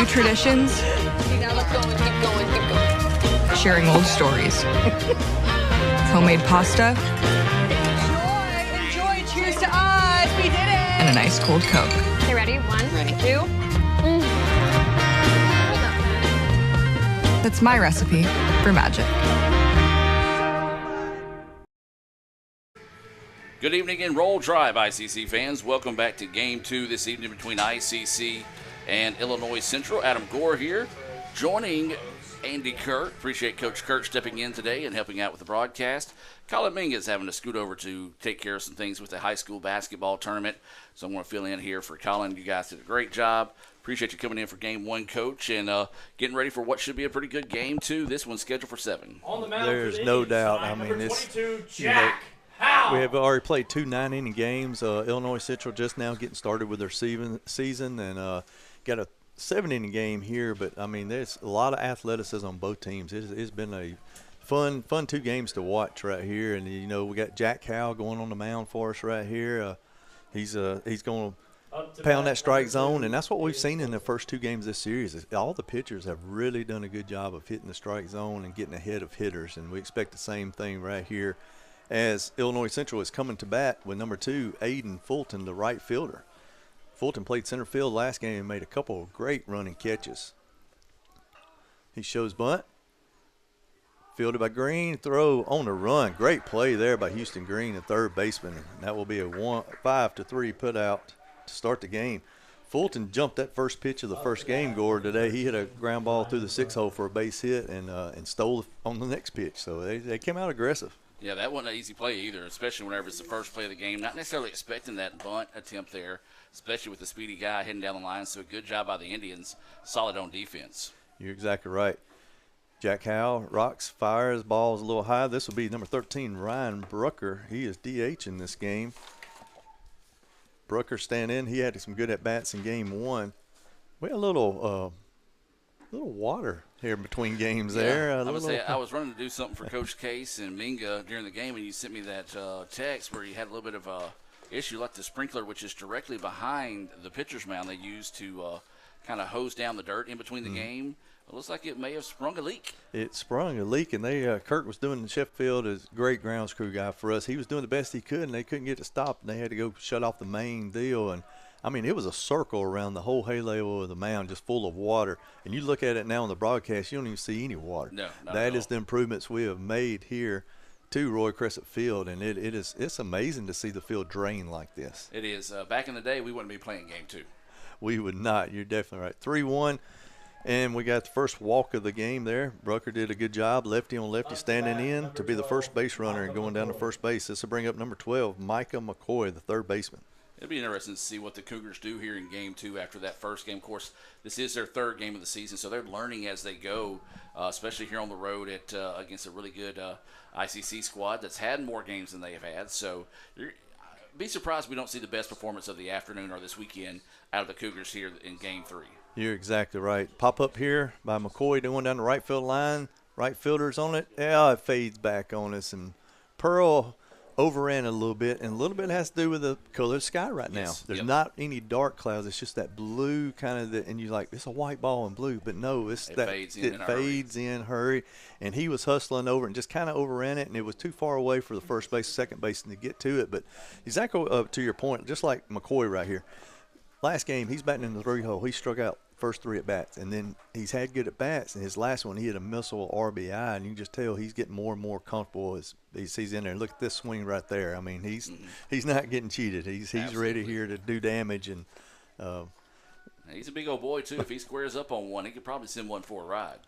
new traditions, Now let's go and keep going, keep going. sharing old stories, homemade pasta, Enjoy, cheers to us, we did it. and a nice cold Coke. Okay, ready? One, two. That's my recipe for magic. Good evening and Roll Drive, ICC fans. Welcome back to Game 2 this evening between ICC and Illinois Central. Adam Gore here, joining Andy Kurt. Appreciate Coach Kurt stepping in today and helping out with the broadcast. Colin Ming is having to scoot over to take care of some things with the high school basketball tournament, so I'm going to fill in here for Colin. You guys did a great job. Appreciate you coming in for Game 1, Coach, and getting ready for what should be a pretty good Game 2. This one's scheduled for 7. On the mound There's for the no Indians doubt. tonight, I mean, number this 22, Jack we Howell. have already played 2 9-inning games. Illinois Central just now getting started with their season and got a 7-inning game here. But, I mean, there's a lot of athleticism on both teams. It's been a fun 2 games to watch right here. And, you know, we got Jack Howell going on the mound for us right here. He's going to pound that strike zone, and that's what we've seen in the first 2 games this series. All the pitchers have really done a good job of hitting the strike zone and getting ahead of hitters, and we expect the same thing right here as Illinois Central is coming to bat with number 2, Aiden Fulton, the right fielder. Fulton played center field last game and made a couple of great running catches. He shows bunt. Fielded by Green, throw on the run. Great play there by Houston Green, the third baseman. And that will be a 5-3 put out to start the game. Fulton jumped that first pitch of the first game, Gore, today. He hit a ground ball through the 6-hole for a base hit and stole on the next pitch. So they came out aggressive. Yeah, that wasn't an easy play either, especially whenever it's the first play of the game. Not necessarily expecting that bunt attempt there, especially with the speedy guy heading down the line. So a good job by the Indians. Solid on defense. You're exactly right. Jack Howell rocks, fires, ball's a little high. This will be number 13, Ryan Brucker. He is DH in this game. Brucker stand in. He had some good at-bats in game 1. We had a little water here between games there. I would say I was running to do something for Coach Case and Minga during the game, and you sent me that text where you had a little bit of a issue like the sprinkler, which is directly behind the pitcher's mound they use to kind of hose down the dirt in between the game. It looks like it may have sprung a leak. It sprung a leak, and Kurt was doing the Sheffield as great grounds crew guy for us. He was doing the best he could, and they couldn't get it stopped, and they had to go shut off the main deal. And I mean, it was a circle around the whole halo of the mound, just full of water. And you look at it now on the broadcast, you don't even see any water. No, not that at is all. the improvements we have made here to Roy Crescent Field, and it's amazing to see the field drain like this. It is. Back in the day, we wouldn't be playing Game 2. We would not. You're definitely right. 3-1. And we got the first walk of the game there. Brucker did a good job, lefty on lefty, standing in to be the first base runner and going down to first base. This will bring up number 12, Micah McCoy, the third baseman. It'll be interesting to see what the Cougars do here in Game 2 after that first game. Of course, this is their third game of the season, so they're learning as they go, especially here on the road against a really good ICC squad that's had more games than they have had. So be surprised we don't see the best performance of the afternoon or this weekend out of the Cougars here in Game 3. You're exactly right. Pop up here by McCoy going down the right field line. Right fielder's on it. Yeah, it fades back on us. And Pearl overran a little bit, and a little bit has to do with the color of the sky right now. Yes. There's Yep. not any dark clouds. It's just that blue kind of, and you're like, it's a white ball in blue. But no, it fades in a hurry. fades in, hurry. And he was hustling over and just kind of overran it, and it was too far away for the first base, second baseman to get to it. But exactly to your point, just like McCoy right here. Last game, he's batting in the 3-hole. He struck out first 3 at-bats, and then he's had good at-bats. And his last one, he hit a missile RBI, and you can just tell he's getting more and more comfortable as he's in there. Look at this swing right there. I mean, he's not getting cheated. He's ready here to do damage. And he's a big old boy, too. If he squares up on one, he could probably send one for a ride.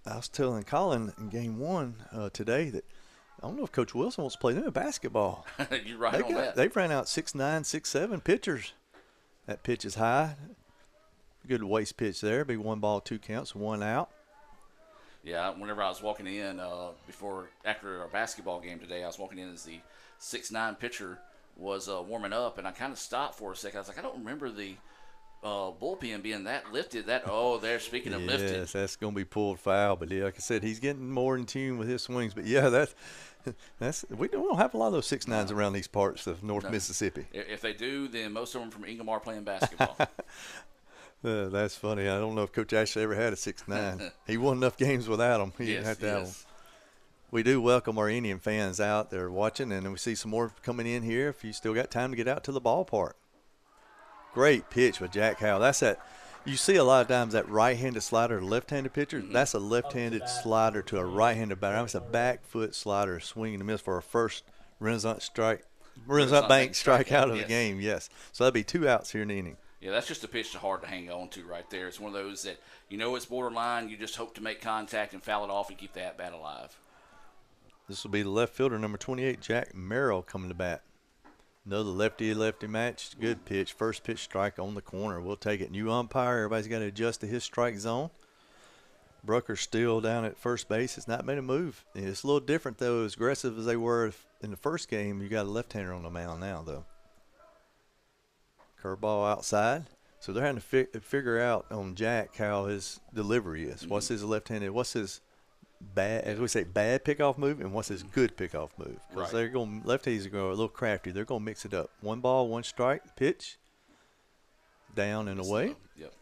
I was telling Colin in game 1 today that I don't know if Coach Wilson wants to play them in basketball. You're right on that. They've ran out 6'9", 6'7" pitchers. That pitch is high. Good waist pitch there. Be 1 ball, 2 counts, 1 out. Yeah, whenever I was walking in after our basketball game today, I was walking in as the 6'9" pitcher was warming up, and I kind of stopped for a second. I was like, I don't remember the bullpen being that lifted. Speaking of lifted. Yes, that's going to be pulled foul. But, yeah, like I said, he's getting more in tune with his swings. But, yeah, we don't have a lot of those 6'9s around these parts of North Mississippi. If they do, then most of them from Ingomar playing basketball. That's funny. I don't know if Coach Ashley ever had a 6'9". He won enough games without him. He didn't have to have him. We do welcome our Indian fans out there watching, and we see some more coming in here if you still got time to get out to the ballpark. Great pitch with Jack Howell. That's that. You see a lot of times that right-handed slider to left-handed pitcher. That's a left-handed slider to a right-handed batter. It's a back foot slider, swing and a miss for a first Renaissance Bank strikeout of the game. Yes. So that'd be 2 outs here in the inning. Yeah, that's just a pitch that's hard to hang on to right there. It's one of those that it's borderline. You just hope to make contact and foul it off and keep the at-bat alive. This will be the left fielder, number 28, Jack Merrill, coming to bat. Another lefty-lefty match. Good pitch. First pitch strike on the corner. We'll take it. New umpire. Everybody's got to adjust to his strike zone. Brucker's still down at first base. It's not made a move. It's a little different, though. As aggressive as they were in the first game, you got a left-hander on the mound now, though. Curveball outside. So they're having to figure out on Jack how his delivery is. What's his left-handed? What's his bad, as we say, bad pickoff move, and what's his good pickoff move? Because they're going, lefties are going a little crafty. They're going to mix it up. 1 ball, 1 strike, pitch, down and away. Yep.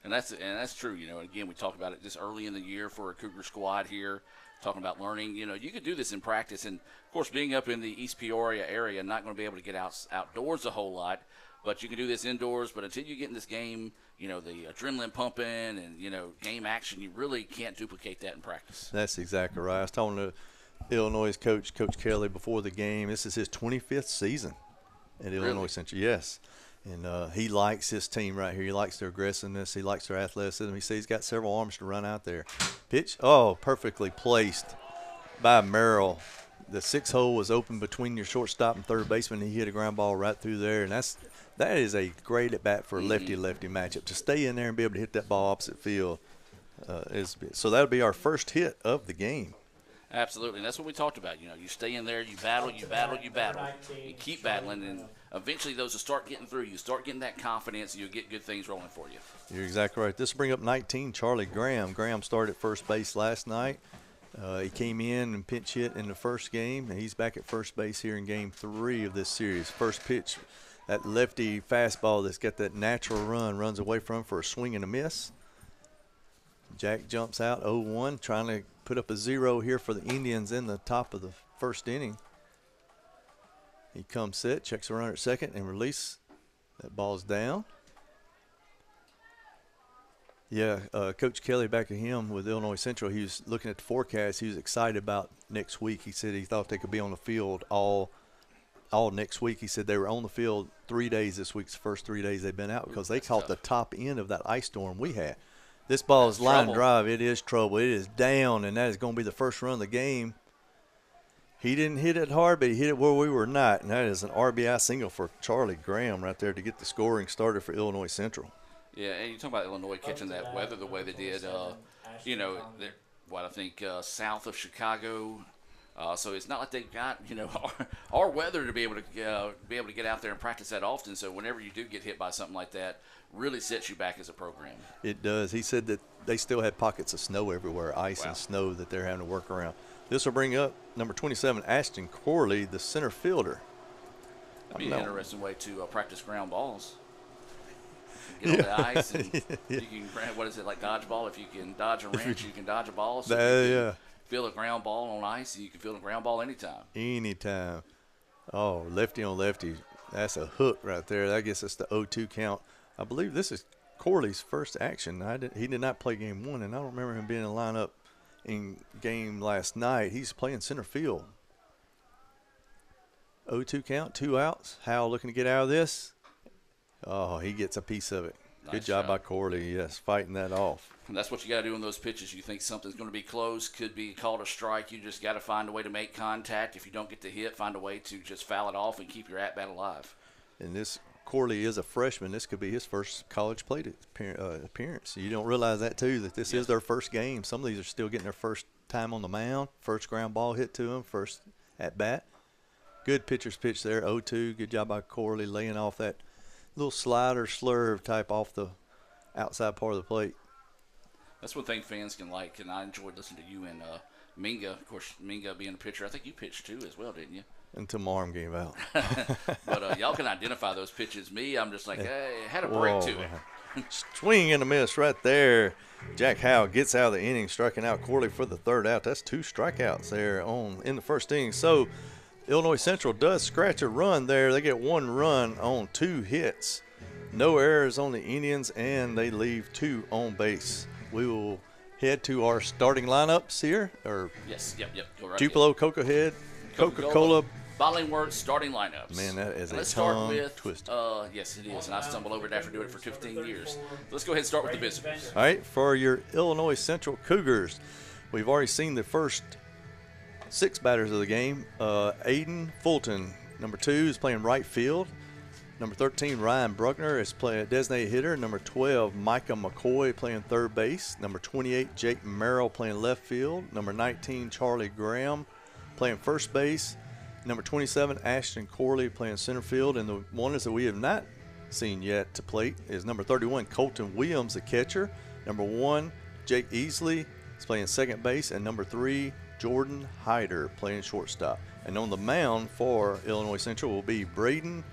And that's true. Again, we talked about it this early in the year for a Cougar squad here, talking about learning. You could do this in practice, and of course, being up in the East Peoria area, not going to be able to get outdoors a whole lot. But you can do this indoors. But until you get in this game, the adrenaline pumping and, game action, you really can't duplicate that in practice. That's exactly right. I was talking to Illinois coach, Coach Kelly, before the game. This is his 25th season at Illinois Central. Yes. And he likes his team right here. He likes their aggressiveness. He likes their athleticism. He says he's got several arms to run out there. Pitch, perfectly placed by Merrill. The 6 hole was open between your shortstop and third baseman. He hit a ground ball right through there, and that is a great at bat for a lefty-lefty matchup. To stay in there and be able to hit that ball opposite field so that'll be our first hit of the game. Absolutely, and that's what we talked about. You stay in there, you battle, you keep battling, and eventually those will start getting through. You start getting that confidence, and you'll get good things rolling for you. You're exactly right. This will bring up 19, Charlie Graham. Graham started at first base last night. He came in and pinch hit in the first game, and he's back at first base here in Game 3 of this series. First pitch, that lefty fastball that's got that natural run, runs away from him for a swing and a miss. Jack jumps out 0-1, trying to put up a 0 here for the Indians in the top of the first inning. He comes set, checks the runner at second, and release. That ball's down. Yeah, Coach Kelly, back at him with Illinois Central, he was looking at the forecast. He was excited about next week. He said he thought they could be on the field all next week. He said they were on the field 3 days this week, the first 3 days they've been out, because they caught the top end of that ice storm we had. This ball is line drive. It is trouble. It is down, and that is going to be the first run of the game. He didn't hit it hard, but he hit it where we were not, and that is an RBI single for Charlie Graham right there to get the scoring started for Illinois Central. Yeah, and you talk about Illinois catching that weather the way they did. They're I think south of Chicago. So it's not like they've got our weather to be able to get out there and practice that often. So whenever you do get hit by something like that, really sets you back as a program. It does. He said that they still had pockets of snow everywhere, ice and snow that they're having to work around. This will bring up number 27, Ashton Corley, the center fielder. That'd be an interesting way to practice ground balls. Get on the ice and you can, what is it, like dodgeball? If you can dodge a wrench, you can dodge a ball. So you can feel a ground ball on ice, and you can feel a ground ball anytime. Anytime. Oh, lefty on lefty. That's a hook right there. I guess it's the 0-2 count. I believe this is Corley's first action. He did not play game 1, and I don't remember him being in the lineup in game last night. He's playing center field. 0-2 count, 2 outs. Howell looking to get out of this. Oh, he gets a piece of it. Good job by Corley, yes, fighting that off. And that's what you got to do in those pitches. You think something's going to be close, could be called a strike. You just got to find a way to make contact. If you don't get the hit, find a way to just foul it off and keep your at-bat alive. And this Corley is a freshman. This could be his first college plate appearance. You don't realize that, too, that this is their first game. Some of these are still getting their first time on the mound, first ground ball hit to them, first at-bat. Good pitcher's pitch there, 0-2. Good job by Corley laying off that little slider slurve type off the outside part of the plate. That's one thing fans can like, and I enjoyed listening to you and Minga. Of course, Minga being a pitcher, I think you pitched too as well, didn't you? Until my arm gave out. But y'all can identify those pitches. Me, I'm just like, hey, had a break to it. Swing and a miss right there. Jack Howe gets out of the inning, striking out Corley for the third out. That's 2 strikeouts there in the first inning. So Illinois Central does scratch a run there. They get 1 run on 2 hits. No errors on the Indians, and they leave 2 on base. We will head to our starting lineups here. Yes, yep. Go right Tupelo, Coca-Head, Coca-Cola. Bottling Works starting lineups. Man, that is Let's a start tongue with, twister. yes, it is, and I stumbled over it after doing it for 15 years. Let's go ahead and start with the visitors. All right, for your Illinois Central Cougars, we've already seen the first 6 batters of the game. Aiden Fulton, number 2, is playing right field. Number 13, Ryan Bruckner, is playing designated hitter. Number 12, Micah McCoy, playing third base. Number 28, Jake Merrill, playing left field. Number 19, Charlie Graham, playing first base. Number 27, Ashton Corley, playing center field. And the one that we have not seen yet to plate is number 31, Colton Williams, the catcher. Number 1, Jake Easley is playing second base. And number 3, Jordan Hyder, playing shortstop. And on the mound for Illinois Central will be Braden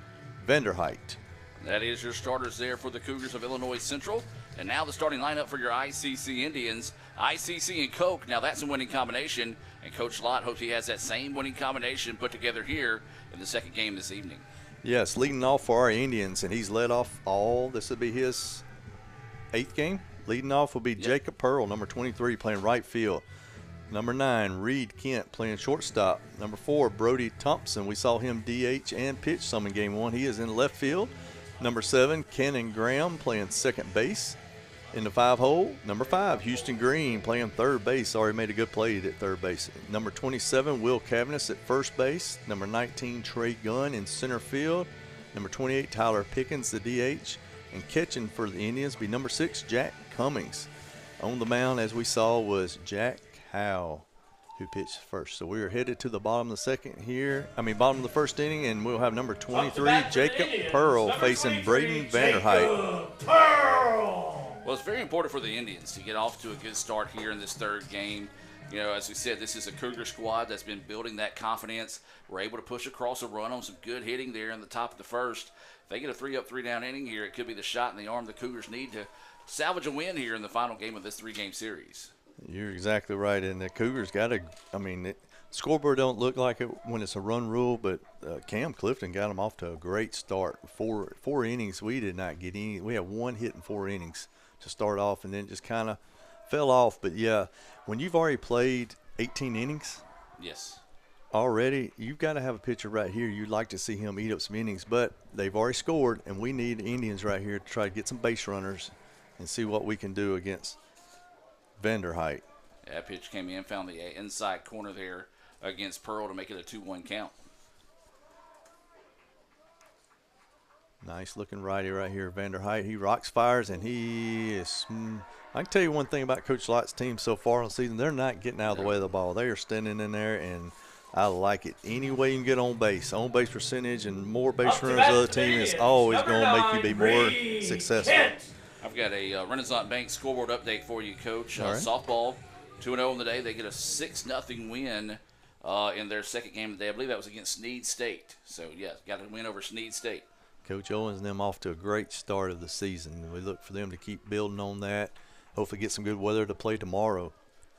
Vanderheit. That is your starters there for the Cougars of Illinois Central. And now the starting lineup for your ICC Indians. ICC and Coke, now that's a winning combination. And Coach Lott hopes he has that same winning combination put together here in the second game this evening. Yes, leading off for our Indians, and he's led off this will be his 8th game. Leading off will be Jacob Pearl, number 23, playing right field. Number 9, Reed Kent, playing shortstop. Number 4, Brody Thompson. We saw him DH and pitch some in game 1. He is in left field. Number 7, Cannon Graham, playing second base. In the 5-hole, number 5, Houston Green, playing third base. Already made a good play at third base. Number 27, Will Cavanis at first base. Number 19, Trey Gunn in center field. Number 28, Tyler Pickens, the DH. And catching for the Indians be number 6, Jack Cummings. On the mound, as we saw, was Jack Howe, who pitched first. So we are headed to the bottom of the bottom of the first inning, and we'll have number 23, Jacob Pearl, facing Braden Vanderheit. Well, it's very important for the Indians to get off to a good start here in this third game. You know, as we said, this is a Cougar squad that's been building that confidence. We're able to push across a run on some good hitting there in the top of the first. If they get a 3-up, 3-down inning here, it could be the shot in the arm the Cougars need to salvage a win here in the final game of this 3-game series. You're exactly right, and the Cougars got to. The scoreboard don't look like it when it's a run rule, but Cam Clifton got them off to a great start. Four innings, we did not get any. We had 1 hit in 4 innings to start off, and then just kind of fell off. But yeah, when you've already played 18 innings, yes, already you've got to have a pitcher right here. You'd like to see him eat up some innings, but they've already scored, and we need Indians right here to try to get some base runners and see what we can do against Vanderheit. That pitch came in, found the inside corner there against Pearl to make it a 2-1 count. Nice looking righty right here, Vanderheit. He rocks fires, and he is. I can tell you one thing about Coach Lott's team so far in the season. They're not getting out of the way of the ball. They are standing in there, and I like it. Any way you can get on base percentage, and more base runners of the team is always going to make you be more successful. I've got a Renaissance Bank scoreboard update for you, Coach. All right. Softball, 2-0 on the day. They get a 6-0 win in their second game of the day. I believe that was against Snead State. So, yeah, got a win over Snead State. Coach Owens and them off to a great start of the season. We look for them to keep building on that. Hopefully get some good weather to play tomorrow.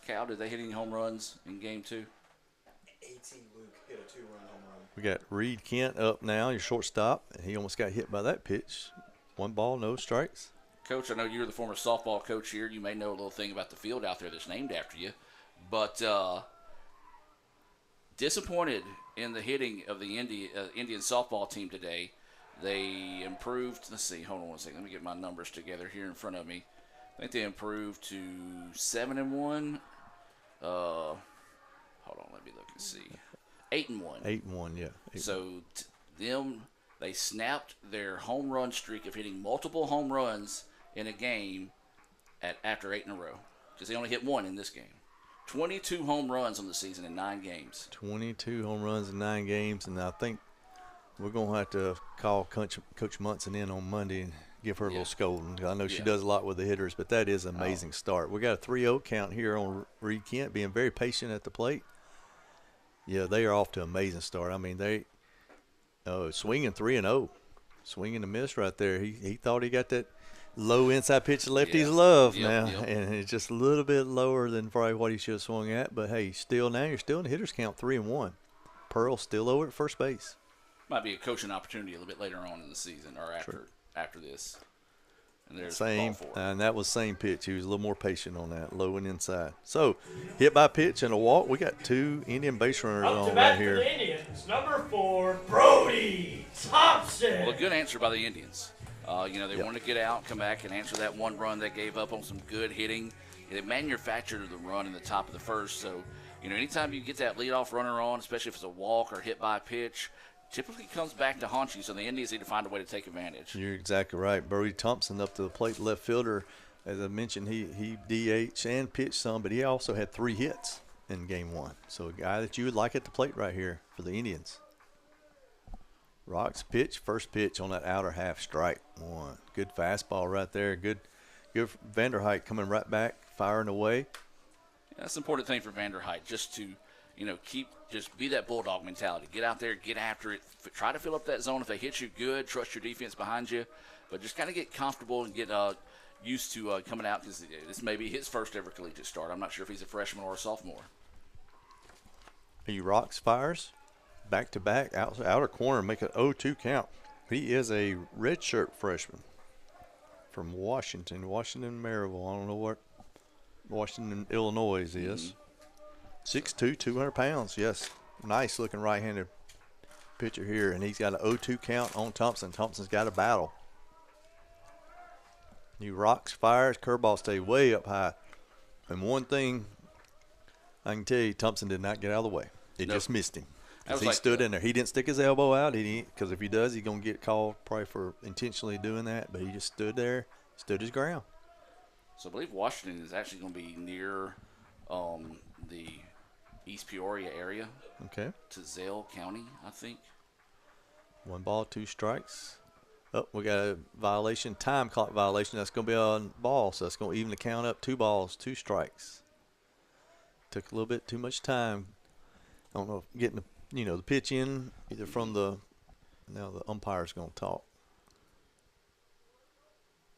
Cal, did they hit any home runs in game 2? 18 Luke hit a 2-run home run. We got Reed Kent up now, your shortstop. He almost got hit by that pitch. 1 ball, no strikes. Coach, I know you're the former softball coach here. You may know a little thing about the field out there that's named after you. But disappointed in the hitting of the Indian softball team today. They improved. Let's see. Hold on one second. Let me get my numbers together here in front of me. I think they improved to 7-1. Hold on. Let me look and see. 8-1. 8-1, yeah. 8-1. So they snapped their home run streak of hitting multiple home runs in a game after 8 in a row, because they only hit 1 in this game. 22 home runs on the season in 9 games. 22 home runs in 9 games, and I think we're going to have to call Coach Munson in on Monday and give her a little scolding. I know she does a lot with the hitters, but that is an amazing start. We got a 3-0 count here on Reed Kent, being very patient at the plate. Yeah, they are off to an amazing start. I mean, they swinging 3-0, swinging a miss right there. He thought he got that. Low inside pitch lefties Yeah. love Yep, now, yep. and it's just a little bit lower than probably what he should have swung at. But hey, you're still in the hitters count 3-1. Pearl still over at first base. Might be a coaching opportunity a little bit later on in the season or after this. And there's Same, ball four. and that was same pitch. He was a little more patient on that, low and inside. So, hit by pitch and a walk. We got 2 Indian base runners Up to on right bat for here. the Indians, number 4, Brody Thompson. Well, a good answer by the Indians. They Yep. wanted to get out, come back, and answer that one run they gave up on some good hitting. They manufactured the run in the top of the first. So, anytime you get that leadoff runner on, especially if it's a walk or hit by pitch, typically comes back to haunt you. So the Indians need to find a way to take advantage. You're exactly right. Brody Thompson up to the plate, left fielder. As I mentioned, he DH and pitched some, but he also had 3 hits in game 1. So a guy that you would like at the plate right here for the Indians. Rocks pitch, first pitch on that outer half, strike 1. Good fastball right there. Good Vanderhyde coming right back, firing away. That's an important thing for Vanderhyde, just to, be that bulldog mentality. Get out there, get after it, try to fill up that zone. If they hit you, good. Trust your defense behind you, but just kind of get comfortable and get used to coming out, because this may be his first ever collegiate start. I'm not sure if he's a freshman or a sophomore. He rocks, fires, back to back, outer corner, make an 0-2 count. He is a redshirt freshman from Washington, Maryville. I don't know what Washington, Illinois is. 6'2", 200 pounds. Yes, nice looking right-handed pitcher here, and he's got an 0-2 count on Thompson. Thompson's got a battle. He rocks, fires, curveball stay way up high. And one thing I can tell you, Thompson did not get out of the way. It Nope. just missed him. That was He like stood in there. He didn't stick his elbow out. Because if he does, he's going to get called probably for intentionally doing that. But he just stood there, stood his ground. So I believe Washington is actually going to be near the East Peoria area Okay. to Zell County, I think. 1 ball, 2 strikes. Oh, we got a violation, time clock violation. That's going to be on ball, so that's going to even the count up. 2 balls, 2 strikes. Took a little bit too much time. I don't know if getting the pitch in either from the umpire's going to talk.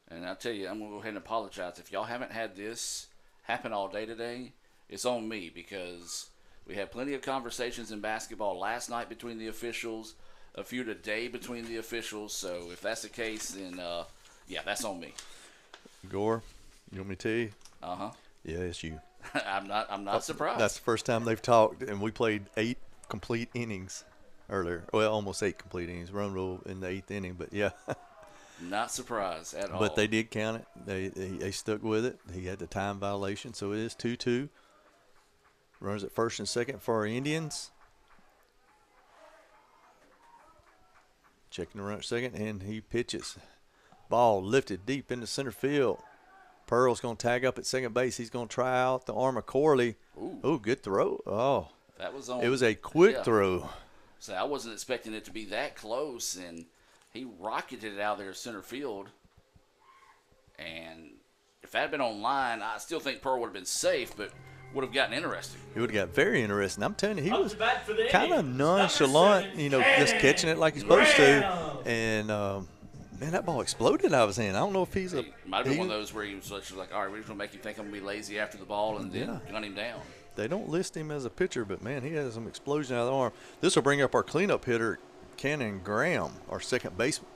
And I'll tell you, I'm going to go ahead and apologize. If y'all haven't had this happen all day today, it's on me, because we had plenty of conversations in basketball last night between the officials, a few today between the officials. So if that's the case, then, that's on me. Gore, you want me to tell you? Uh-huh. Yeah, it's you. I'm not surprised. That's the first time they've talked, and we played 8 complete innings earlier. Well, almost 8 complete innings. Run rule in the 8th inning, but yeah. Not surprised at all. But they did count it. They stuck with it. He had the time violation, so it is 2-2. Runners at first and second for our Indians. Checking the runner at second, and he pitches. Ball lifted deep into center field. Pearl's going to tag up at second base. He's going to try out the arm of Corley. Ooh, good throw. Oh, that was on. It was a quick throw. So I wasn't expecting it to be that close, and he rocketed it out there center field. And if that had been on line, I still think Pearl would have been safe, but would have gotten interesting. It would have got very interesting. I'm telling you, he Up was to bat for the kind of Indians, nonchalant, number 7, just catching it like he's supposed to. And, man, that ball exploded out of his hand. I don't know if he's It might have been one of those where he was like, all right, we're just going to make you think I'm going to be lazy after the ball, and then gun him down. They don't list him as a pitcher, but, man, he has some explosion out of the arm. This will bring up our cleanup hitter, Cannon Graham, our second baseman.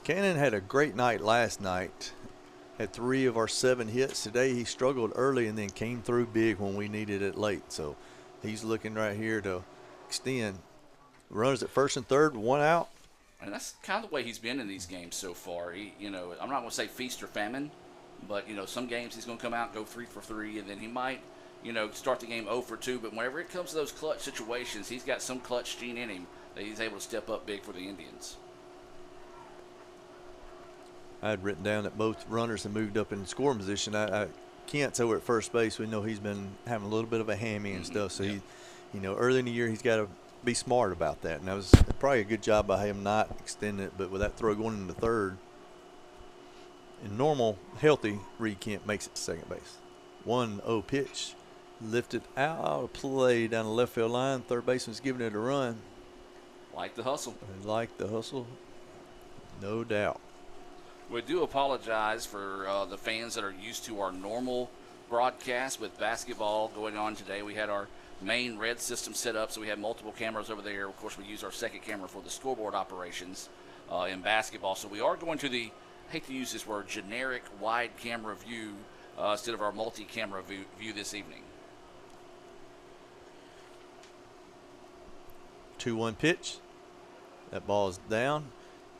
Cannon had a great night last night. Had 3 of our 7 hits. Today he struggled early and then came through big when we needed it late. So he's looking right here to extend. Runners at first and third, 1 out. And that's kind of the way he's been in these games so far. I'm not going to say feast or famine, but, some games he's going to come out and go 3 for 3, and then he might, start the game 0 for 2. But whenever it comes to those clutch situations, he's got some clutch gene in him that he's able to step up big for the Indians. I had written down that both runners have moved up in scoring position. Kent's over at first base. We know he's been having a little bit of a hammy and stuff. So, early in the year he's got to be smart about that. And that was probably a good job by him not extending it. But with that throw going into third, in normal, healthy, Reed Kent makes it to second base. 1-0 pitch. Lifted out of play down the left field line. Third baseman's giving it a run. Like the hustle. I like the hustle. No doubt. We do apologize for the fans that are used to our normal broadcast with basketball going on today. We had our main red system set up, so we had multiple cameras over there. Of course, we use our second camera for the scoreboard operations in basketball. So we are going to the, I hate to use this word, generic wide camera view instead of our multi-camera view this evening. 2-1 pitch. That ball is down.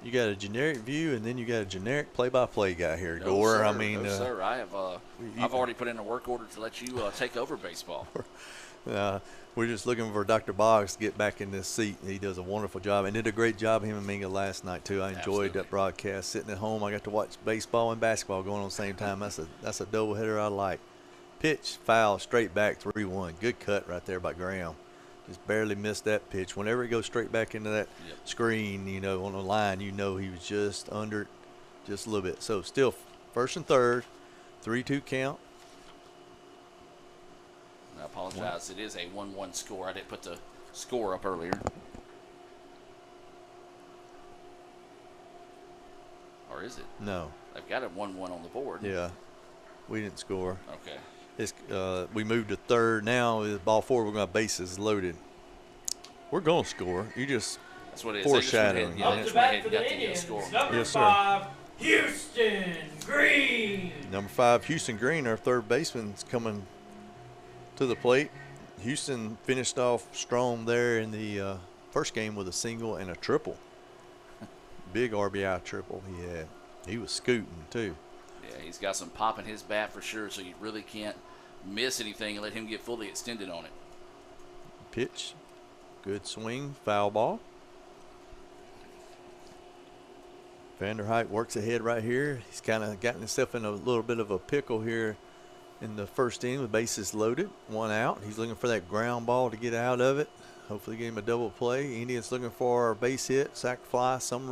You got a generic view, and then you got a generic play-by-play guy here, No, Gore. sir. I mean, no, sir. I have. I've already put in a work order to let you take over baseball. we're just looking for Dr. Boggs to get back in this seat. He does a wonderful job, and did a great job, him and Minga, last night too. I enjoyed Absolutely. that broadcast. Sitting at home, I got to watch baseball and basketball going on at the same time. That's a doubleheader I like. Pitch, foul, straight back, 3-1. Good cut right there by Graham. Just barely missed that pitch. Whenever it goes straight back into that screen, you know, on the line, you know he was just under, just a little bit. So still first and third, 3-2 count. I apologize. It is a 1-1 score. I didn't put the score up earlier. Or is it? No. I've got a 1-1 on the board. Yeah. We didn't score. Okay. It's, we moved to third. Now with ball four, we're going to have bases loaded. We're going to score. You just That's what it is. foreshadowing. Yeah, Up that's to what I bat had for got the the Indians, score. number Yes, sir. 5, Houston Green. Number 5, Houston Green, our third baseman, is coming to the plate. Houston finished off strong there in the first game with a single and a triple. Big RBI triple he had. He was scooting, too. Yeah, he's got some pop in his bat for sure, so you really can't miss anything and let him get fully extended on it. Pitch. Good swing. Foul ball. Vanderhyde works ahead right here. He's kind of gotten himself in a little bit of a pickle here in the first inning with bases loaded. 1 out. He's looking for that ground ball to get out of it. Hopefully get him a double play. Indians looking for a base hit, sac fly, some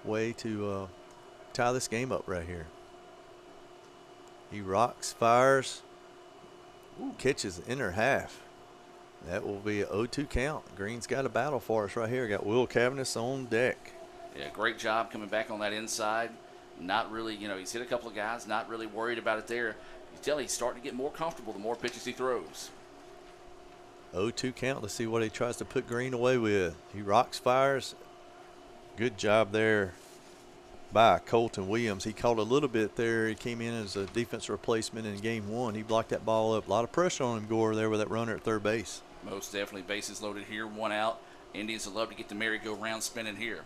way to tie this game up right here. He rocks, fires, catches the inner half. That will be an 0-2 count. Green's got a battle for us right here. Got Will Cavanis on deck. Yeah, great job coming back on that inside. Not really, he's hit a couple of guys, not really worried about it there. You tell he's starting to get more comfortable the more pitches he throws. 0-2 count. Let's see what he tries to put Green away with. He rocks, fires. Good job there by Colton Williams. He caught a little bit there. He came in as a defense replacement in game 1. He blocked that ball up. A lot of pressure on him, Gore, there with that runner at third base. Most definitely. Bases loaded here, 1 out. Indians would love to get the merry-go-round spinning here.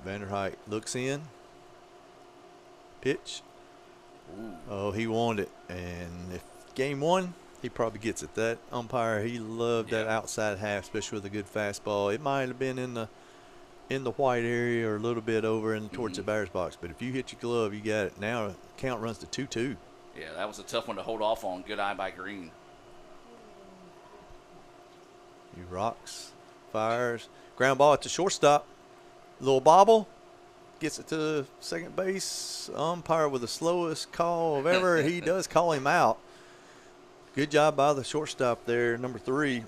Vanderhyde looks in. Pitch. Ooh. Oh, he wanted it. And if game 1, he probably gets it. That umpire, he loved that outside half, especially with a good fastball. It might have been in the white area or a little bit over in towards the batter's box. But if you hit your glove, you got it. Now the count runs to 2-2. Yeah, that was a tough one to hold off on. Good eye by Green. He rocks, fires. Ground ball at the shortstop. Little bobble. Gets it to second base. Umpire with the slowest call of ever. He does call him out. Good job by the shortstop there, number 3.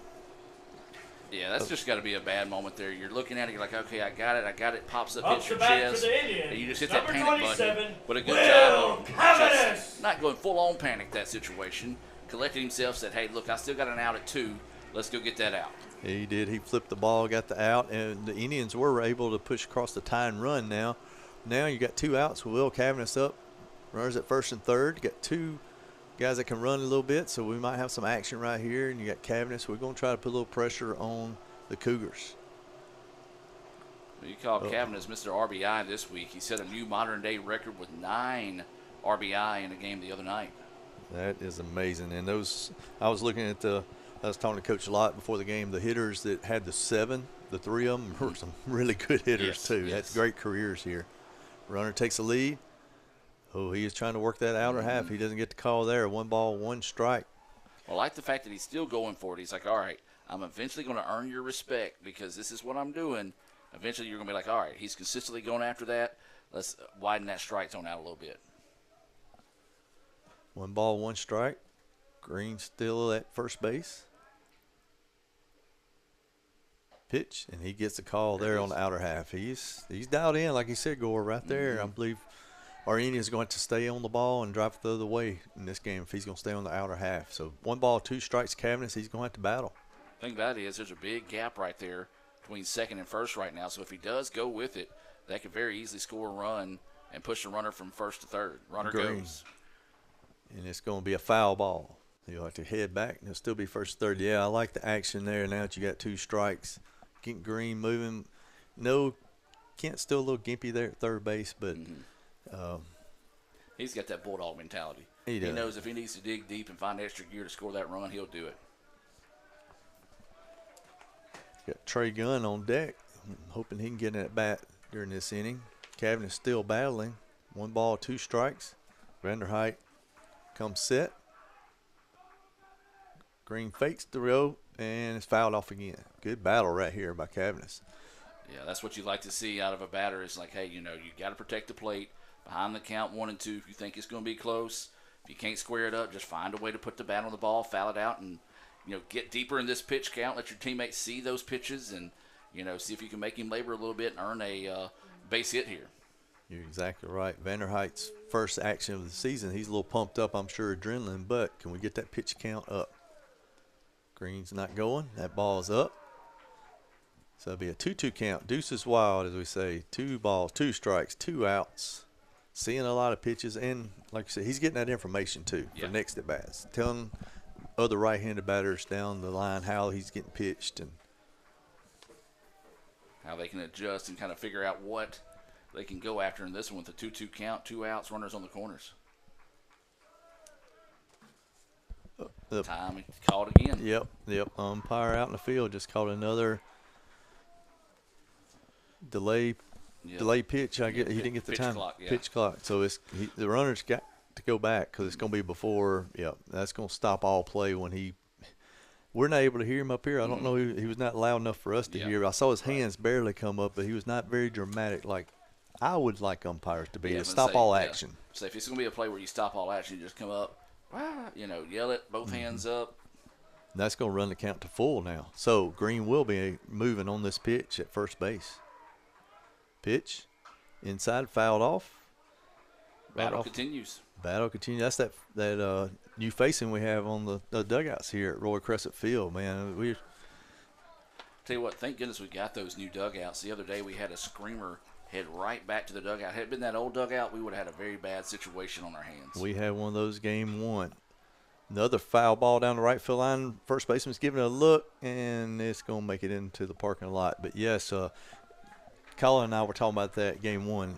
Yeah, that's just got to be a bad moment there. You're looking at it, you're like, okay, I got it. Pops up, Up hits to your bat chest, for the Indians, and you just hit that number panic 27, button. But a good Will job of Cavanis. just not going full-on panic that situation. Collected himself, said, hey, look, I still got an out at 2. Let's go get that out. He did. He flipped the ball, got the out, and the Indians were able to push across the tie and run now. Now you got 2 outs with Will Cavanis up. Runners at first and third. You got 2 guys that can run a little bit, so we might have some action right here. And you got Cavanis. We're going to try to put a little pressure on the Cougars. You call Cavanis Mr. RBI this week. He set a new modern-day record with 9 RBI in a game the other night. That is amazing. And those, I was looking at I was talking to Coach Lott before the game, the hitters that had the 7, the 3 of them were some really good hitters Yes, too. yes. That's great careers here. Runner takes a lead. Oh, he is trying to work that outer half. He doesn't get the call there. 1 ball, 1 strike. Well, I like the fact that he's still going for it. He's like, all right, I'm eventually going to earn your respect because this is what I'm doing. Eventually you're going to be like, all right, he's consistently going after that. Let's widen that strike zone out a little bit. 1 ball, 1 strike. Green still at first base. Pitch, and he gets the call there on the outer half. He's dialed in, like he said, Gore, right there. I believe our Indians going to stay on the ball and drive it the other way in this game if he's going to stay on the outer half. So 1 ball, 2 strikes, Cavanis, he's going to have to battle. The thing about it is there's a big gap right there between second and first right now. So if he does go with it, that could very easily score a run and push the runner from first to third. Runner goes. And it's going to be a foul ball. You'll have to head back, and it'll still be first third. Yeah, I like the action there now that you got 2 strikes. Getting Green moving. No, Kent's still a little gimpy there at third base, but he's got that bulldog mentality. He does. He knows if he needs to dig deep and find extra gear to score that run, he'll do it. Got Trey Gunn on deck. I'm hoping he can get at bat during this inning. Cavanis still battling. 1 ball, 2 strikes. Vanderheit comes set. Green fakes the row and it's fouled off again. Good battle right here by Cavanis. Yeah, that's what you like to see out of a batter. Is like, hey, you got to protect the plate behind the count 1 and 2. If you think it's going to be close, if you can't square it up, just find a way to put the bat on the ball, foul it out, and get deeper in this pitch count. Let your teammates see those pitches, and see if you can make him labor a little bit and earn a base hit here. You're exactly right. Vanderheit's first action of the season. He's a little pumped up, I'm sure, adrenaline. But can we get that pitch count up? Green's not going. That ball's up. So it'll be a 2-2 count. Deuce is wild, as we say. 2 balls, 2 strikes, 2 outs. Seeing a lot of pitches. And, like you said, he's getting that information, too, for next at-bats. Telling other right-handed batters down the line how he's getting pitched and how they can adjust and kind of figure out what they can go after in this one with a 2-2 count, 2 outs, runners on the corners. Time, he called again. Yep. Umpire out in the field just called another delay pitch. He didn't get the pitch time. Clock, yeah. Pitch clock. So the runner's got to go back because it's going to be before. That's going to stop all play when we're not able to hear him up here. I don't know. He was not loud enough for us to hear. I saw his hands barely come up, but he was not very dramatic like I would like umpires to be. To stop all action. So if it's going to be a play where you stop all action, you just come up, yell it, both hands up. That's going to run the count to full now. So Green will be moving on this pitch at first base. Pitch inside, fouled off. Battle continues. That's that new facing we have on the dugouts here at Roy Crescent Field, man. Tell you what, thank goodness we got those new dugouts. The other day we had a screamer head right back to the dugout. Had it been that old dugout, we would have had a very bad situation on our hands. We had one of those game 1. Another foul ball down the right field line. First baseman's giving it a look, and it's going to make it into the parking lot. But, yes, Colin and I were talking about that game 1.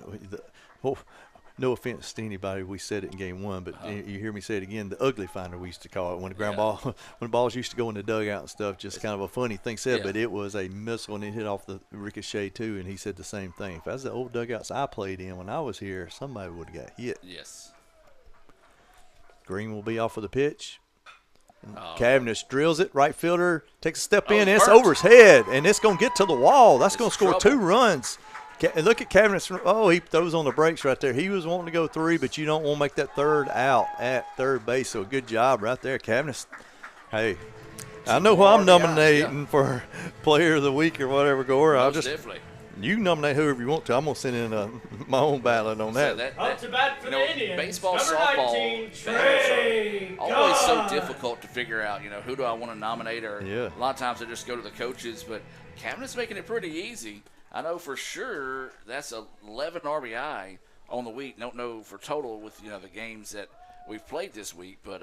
No offense to anybody, we said it in game 1, but you hear me say it again, the ugly finder we used to call it when the ground ball, when balls used to go in the dugout and stuff, just kind of a funny thing said, but it was a missile and it hit off the ricochet too, and he said the same thing. If that's the old dugouts I played in when I was here, somebody would have got hit. Yes. Green will be off of the pitch. Cavanis drills it. Right fielder takes a step in, and it's burnt. over his head, and it's going to get to the wall. That's going to score trouble. 2 runs. And look at Cavanis. Oh, he throws on the brakes right there. He was wanting to go 3, but you don't want to make that third out at third base. So good job right there, Cavanis. Hey, I know who I'm nominating for Player of the Week or whatever, Gore. Definitely. You can nominate whoever you want to. I'm going to send in my own ballot on that. Up to bat for the Indians. Baseball, Number softball, 19, Trey always so Gunn. difficult to figure out, who do I want to nominate? Or Yeah. a lot of times I just go to the coaches, but Cavanis making it pretty easy. I know for sure that's 11 RBI on the week. Don't know for total with, the games that we've played this week, but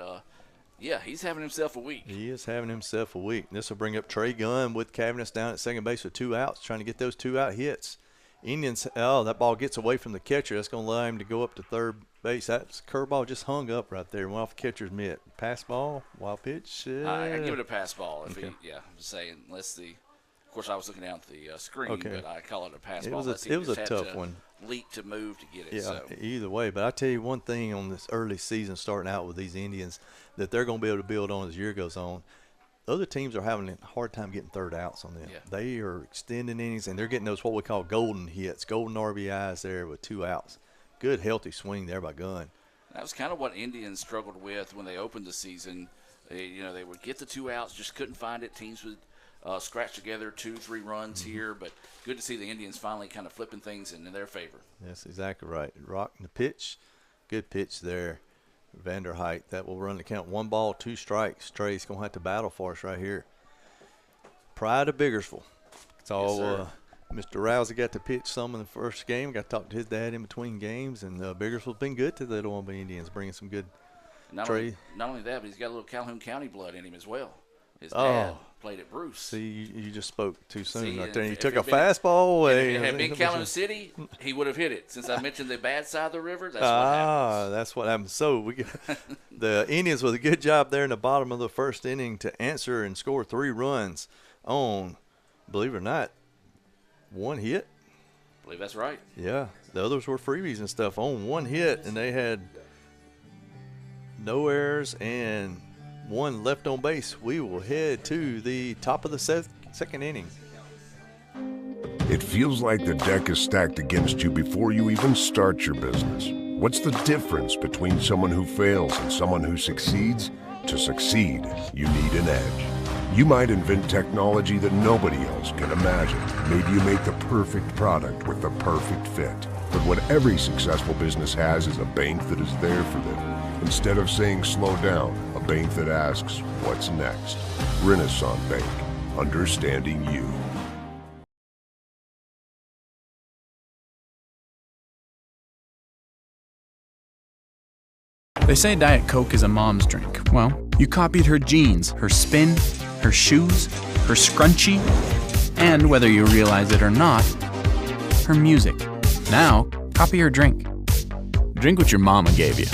he's having himself a week. He is having himself a week. This will bring up Trey Gunn with Cavanis down at second base with 2 outs, trying to get those 2-out hits. Indians, that ball gets away from the catcher. That's going to allow him to go up to third base. That curveball just hung up right there, went off the catcher's mitt. Pass ball, wild pitch. I give it a pass ball. If I'm just saying, unless of course, I was looking down at the screen, but I call it a pass ball. It was a tough one. Leap to move to get it. Yeah, so. Either way. But I tell you one thing on this early season starting out with these Indians that they're going to be able to build on as the year goes on. Other teams are having a hard time getting third outs on them. Yeah. They are extending innings, and they're getting those what we call golden hits, golden RBIs there with 2 outs. Good, healthy swing there by Gunn. That was kind of what Indians struggled with when they opened the season. They would get the 2 outs, just couldn't find it. Teams would scratch together 2-3 runs here, but good to see the Indians finally kind of flipping things in their favor. That's exactly right. Rocking the pitch. Good pitch there. Vanderheit. That will run the count. 1 ball, 2 strikes. Trey's going to have to battle for us right here. Pride of Biggersville. It's all sir. Mr. Rousey got to pitch some in the first game. Got to talk to his dad in between games. And Biggersville's been good to the Little Omaha Indians, bringing some good Not Trey. only that, but he's got a little Calhoun County blood in him as well. His dad played at Bruce. See, you just spoke too soon See, right there. You if took it a had been- fastball away. If it had been Calhoun City, he would have hit it. Since I mentioned the bad side of the river, that's what happens. That's what happened. So we got the Indians with a good job there in the bottom of the first inning to answer and score 3 runs on, believe it or not, 1 hit. I believe that's right. Yeah, the others were freebies and stuff on 1 hit, and they had no errors and 1 left on base. We will head to the top of the second inning. It feels like the deck is stacked against you before you even start your business. What's the difference between someone who fails and someone who succeeds? To succeed, you need an edge. You might invent technology that nobody else can imagine. Maybe you make the perfect product with the perfect fit. But what every successful business has is a bank that is there for them. Instead of saying slow down, a bank that asks, what's next? Renaissance Bank, understanding you. They say Diet Coke is a mom's drink. Well, you copied her jeans, her spin, her shoes, her scrunchie, and whether you realize it or not, her music. Now, copy her drink. Drink what your mama gave you.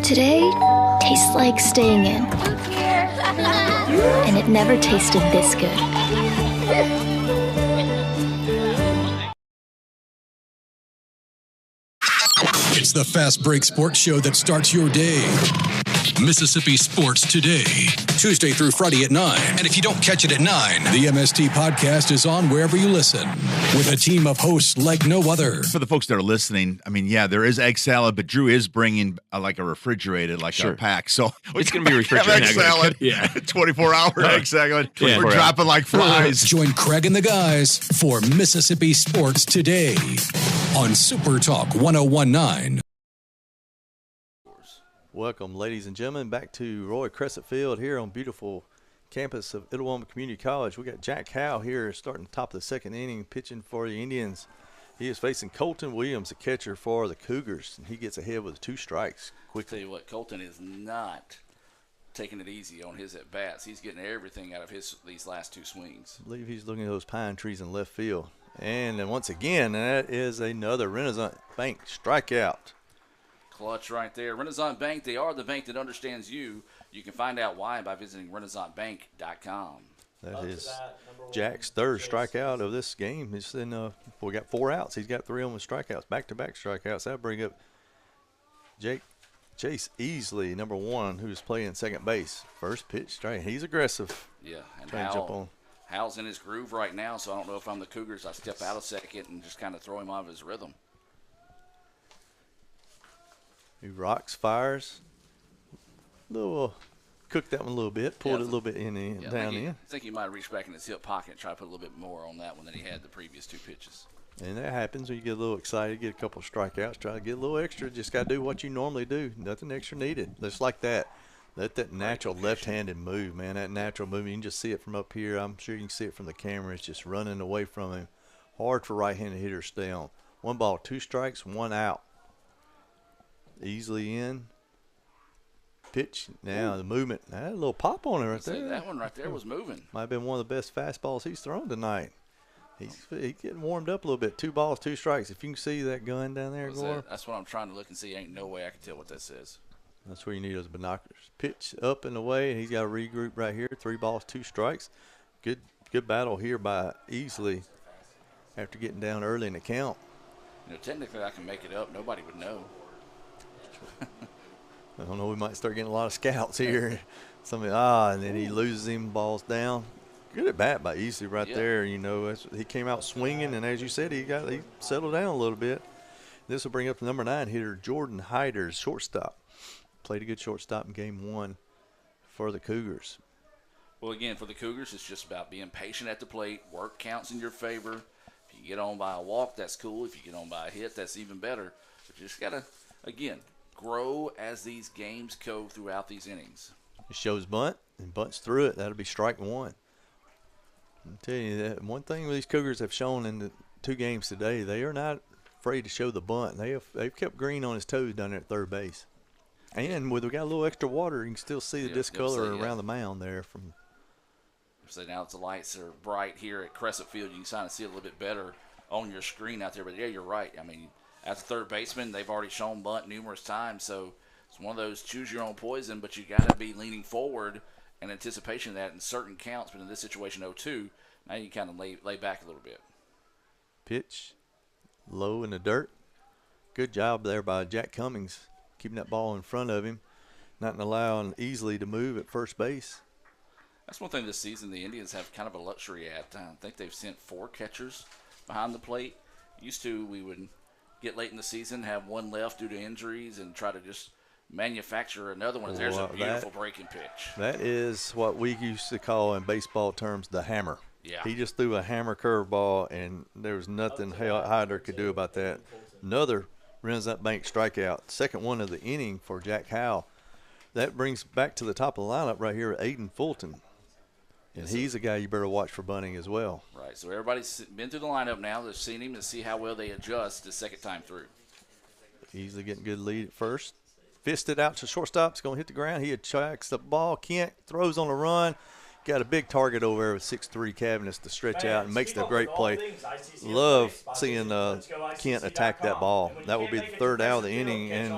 Today tastes like staying in. And it never tasted this good. It's the Fast Break Sports Show that starts your day. Mississippi Sports Today, Tuesday through Friday at 9. And if you don't catch it at 9, the MST podcast is on wherever you listen with a team of hosts like no other. For the folks that are listening, I mean, yeah, there is egg salad, but Drew is bringing like a refrigerated, like a pack. So it's going to be refrigerated. Egg salad, 24-hour egg salad. We're dropping like flies. Join Craig and the guys for Mississippi Sports Today on Super Talk 1019. Welcome, ladies and gentlemen, back to Roy Crescent Field here on beautiful campus of Itawamba Community College. We got Jack Howe here starting the top of the second inning, pitching for the Indians. He is facing Colton Williams, the catcher for the Cougars, and he gets ahead with 2 strikes quickly. Tell you what, Colton is not taking it easy on his at-bats. He's getting everything out of these last 2 swings. I believe he's looking at those pine trees in left field. And then once again, that is another Renaissance Bank strikeout. Clutch right there. Renaissance Bank, they are the bank that understands you. You can find out why by visiting renaissancebank.com. That is Jack's 3rd strikeout of this game. He's in, we got 4 outs. He's got 3 on with strikeouts, back-to-back strikeouts. That'll bring up Chase Easley, number 1, who's playing second base. First pitch strike. He's aggressive. Yeah, and Hal's in his groove right now, so I don't know if I'm the Cougars. I step out a second and just kind of throw him out of his rhythm. He rocks, fires. Cooked that one a little bit, pulled it a little bit down in. I think he might have reached back in his hip pocket and try to put a little bit more on that one than he had the previous 2 pitches. And that happens when you get a little excited, get a couple of strikeouts, try to get a little extra. Just got to do what you normally do. Nothing extra needed. Just like that. Let that natural left-handed move, man. That natural move. You can just see it from up here. I'm sure you can see it from the camera. It's just running away from him. Hard for right-handed hitters to stay on. 1 ball, 2 strikes, 1 out. Easily in. Pitch. Now the movement. That a little pop on it right there. That one right there was moving. Might have been one of the best fastballs he's thrown tonight. He's getting warmed up a little bit. 2 balls, 2 strikes. If you can see that gun down there, Gore. That's what I'm trying to look and see. Ain't no way I can tell what that says. That's where you need those binoculars. Pitch up and away, and he's got to regroup right here. 3 balls, 2 strikes. Good battle here by Easley after getting down early in the count. You know, technically I can make it up. Nobody would know. I don't know. We might start getting a lot of scouts here. And then he loses him, balls down. Good at bat by Easley right there. You know, he came out swinging, and as you said, he settled down a little bit. This will bring up the number 9 hitter, Jordan Hyder's shortstop. played a good shortstop in game 1 for the Cougars. Well, again, for the Cougars, it's just about being patient at the plate. Work counts in your favor. If you get on by a walk, that's cool. If you get on by a hit, that's even better. But you just got to, again, grow as these games go throughout these innings. It shows bunt and bunts through it. That'll be strike 1. I'll tell you that one thing these Cougars have shown in the 2 games today, they are not afraid to show the bunt. They've kept Green on his toes down there at third base. And with we got a little extra water, you can still see the discolor around the mound there from. So now that the lights are bright here at Crescent Field, you can kind of see it a little bit better on your screen out there. But, yeah, you're right. I mean, as a third baseman, they've already shown bunt numerous times. So it's one of those choose your own poison, but you got to be leaning forward in anticipation of that in certain counts. But in this situation, 0-2, now you kind of lay back a little bit. Pitch low in the dirt. Good job there by Jack Cummings, keeping that ball in front of him, not allowing easily to move at first base. That's one thing this season the Indians have kind of a luxury at. I think they've sent 4 catchers behind the plate. Used to, we would get late in the season, have one left due to injuries, and try to just manufacture another one. There's a beautiful breaking pitch. That is what we used to call in baseball terms the hammer. Yeah. He just threw a hammer curveball, and there was nothing Hyder could do about that. Another Renaissance Bank strikeout, second one of the inning for Jack Howell. That brings back to the top of the lineup right here, Aiden Fulton. And he's a guy you better watch for bunting as well. Right, so everybody's been through the lineup now. They've seen him to see how well they adjust the second time through. Easily getting good lead at first. Fisted out to shortstop. It's going to hit the ground. He attracts the ball. Kent throws on the run. Got a big target over there with 6'3" Cabinets to stretch out and makes the great play. Love seeing Kent attack that ball. That will be the third out of the inning. And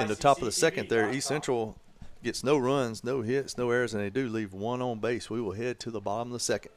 in the top of the second there, East Central gets no runs, no hits, no errors, and they do leave one on base. We will head to the bottom of the second.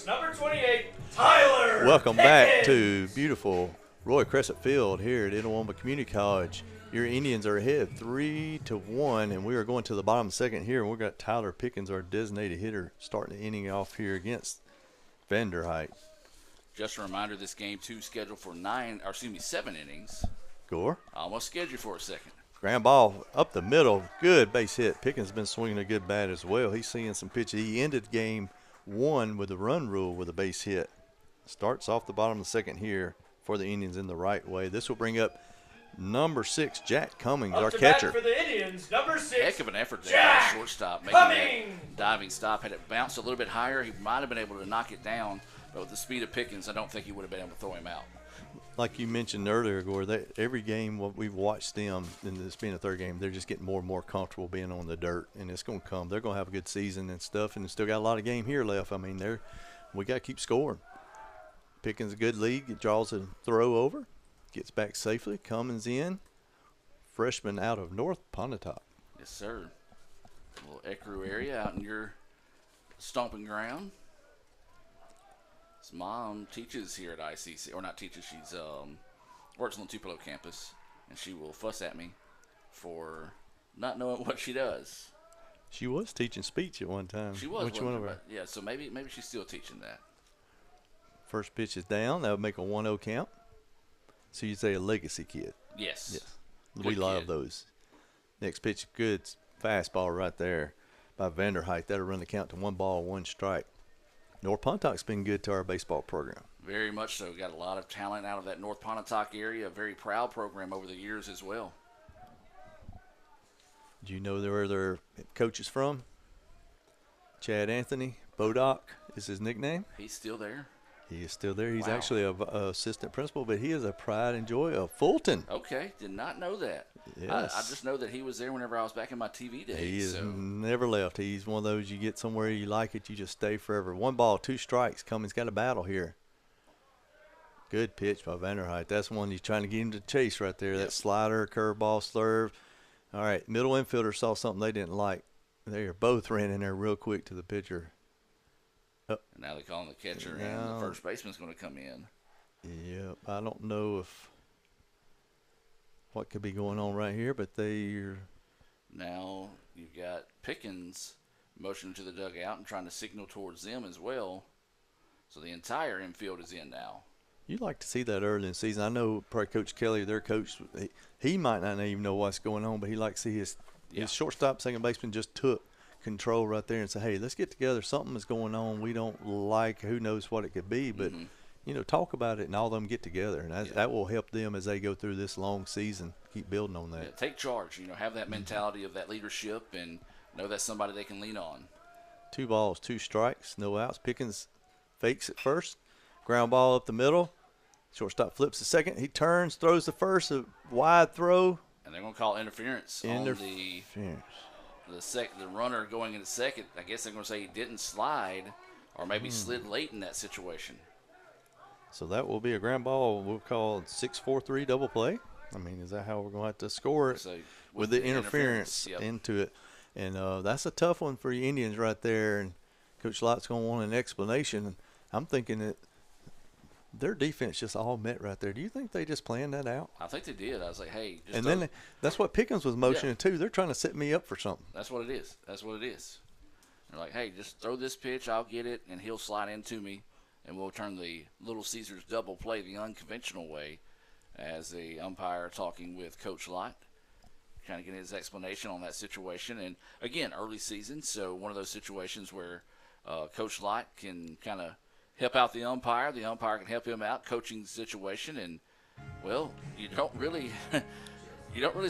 Number 28, Tyler. Welcome back to beautiful Roy Crescent Field here at Itawamba Community College. Your Indians are ahead 3-1, and we are going to the bottom of the second here. And we've got Tyler Pickens, our designated hitter, starting the inning off here against Vanderhyde. Just a reminder, this game 2 scheduled for 7 innings. Gore. Almost scheduled for a second. Ground ball up the middle. Good base hit. Pickens has been swinging a good bat as well. He's seeing some pitches. He ended game 1 with the run rule with a base hit. Starts off the bottom of the second here for the Indians in the right way. This will bring up number 6, Jack Cummings, our catcher. For the Indians, number 6. Heck of an effort there by shortstop, making that diving stop. Had it bounced a little bit higher, he might have been able to knock it down. But with the speed of Pickens, I don't think he would have been able to throw him out. Like you mentioned earlier, Gore, every game what we've watched them, and this being the third game, they're just getting more and more comfortable being on the dirt, and it's going to come. They're going to have a good season and stuff, and still got a lot of game here left. I mean, we got to keep scoring. Pickens a good lead, draws a throw over, gets back safely. Cummins in, freshman out of North Pontotoc. Yes, sir. little Ecru area out in your stomping ground. His mom teaches here at ICC, or not teaches, she's works on the Tupelo campus, and she will fuss at me for not knowing what she does. She was teaching speech at one time. She was. Which one of her? Yeah, so maybe she's still teaching that. First pitch is down. That would make a 1-0 count. So you'd say a legacy kid. Yes. Yes. Good We love kid. those. Next pitch, good fastball right there by Vanderheit. That'll run the count to 1-1 strike. North Pontoac's been good to our baseball program. Very much so. Got a lot of talent out of that North Pontotoc area. A very proud program over the years as well. Do you know where their coach is from? Chad Anthony. Bodoc is his nickname. He's still there. He is still there. He's Wow. actually a assistant principal, but he is a pride and joy of Fulton. Okay, did not know that. Yes. I just know that he was there whenever I was back in my TV days. He has so. never left. He's one of those, you get somewhere you like it, you just stay forever. 1-2 strikes. Cummings got a battle here. Good pitch by Vanderheit. That's one you're trying to get him to chase right there. Yep. That slider, curveball, slurve. All right, middle infielder saw something they didn't like. They both ran in there real quick to the pitcher. And now they're calling the catcher, and Now- the first baseman's going to come in. Yep, I don't know if what could be going on right here, but they're Now you've got Pickens motioning to the dugout and trying to signal towards them as well. So the entire infield is in now. you like to see that early in the season. I know probably Coach Kelly, their coach, he might not even know what's going on, but he likes to see his shortstop, second baseman just took control right there and say, hey, let's get together. Something is going on. We don't like, who knows what it could be, but, you know, talk about it and all of them get together. And that will help them as they go through this long season, keep building on that. Yeah, take charge, have that mentality of that leadership and know that's somebody they can lean on. 2 balls, 2 strikes, no outs. Pickens fakes it first. Ground ball up the middle. Shortstop flips the second. He turns, throws the first, a wide throw. And they're going to call interference on the runner going into second. I guess they're going to say he didn't slide or maybe slid late in that situation. So that will be a ground ball. We'll call 6-4-3 double play. I mean, is that how we're going to have to score it? So with the interference into it. And that's a tough one for you Indians right there. And Coach Lott's going to want an explanation. And I'm thinking that their defense just all met right there. Do you think they just planned that out? I think they did. I was like, hey. Just And then that's what Pickens was motioning too. They're trying to set me up for something. That's what it is. That's what it is. They're like, hey, just throw this pitch. I'll get it, and he'll slide into me. And we'll turn the Little Caesars double play the unconventional way as the umpire talking with Coach Lott, trying to get his explanation on that situation. And, again, early season, so one of those situations where Coach Lott can kind of help out the umpire can help him out, coaching the situation. And, well, you don't really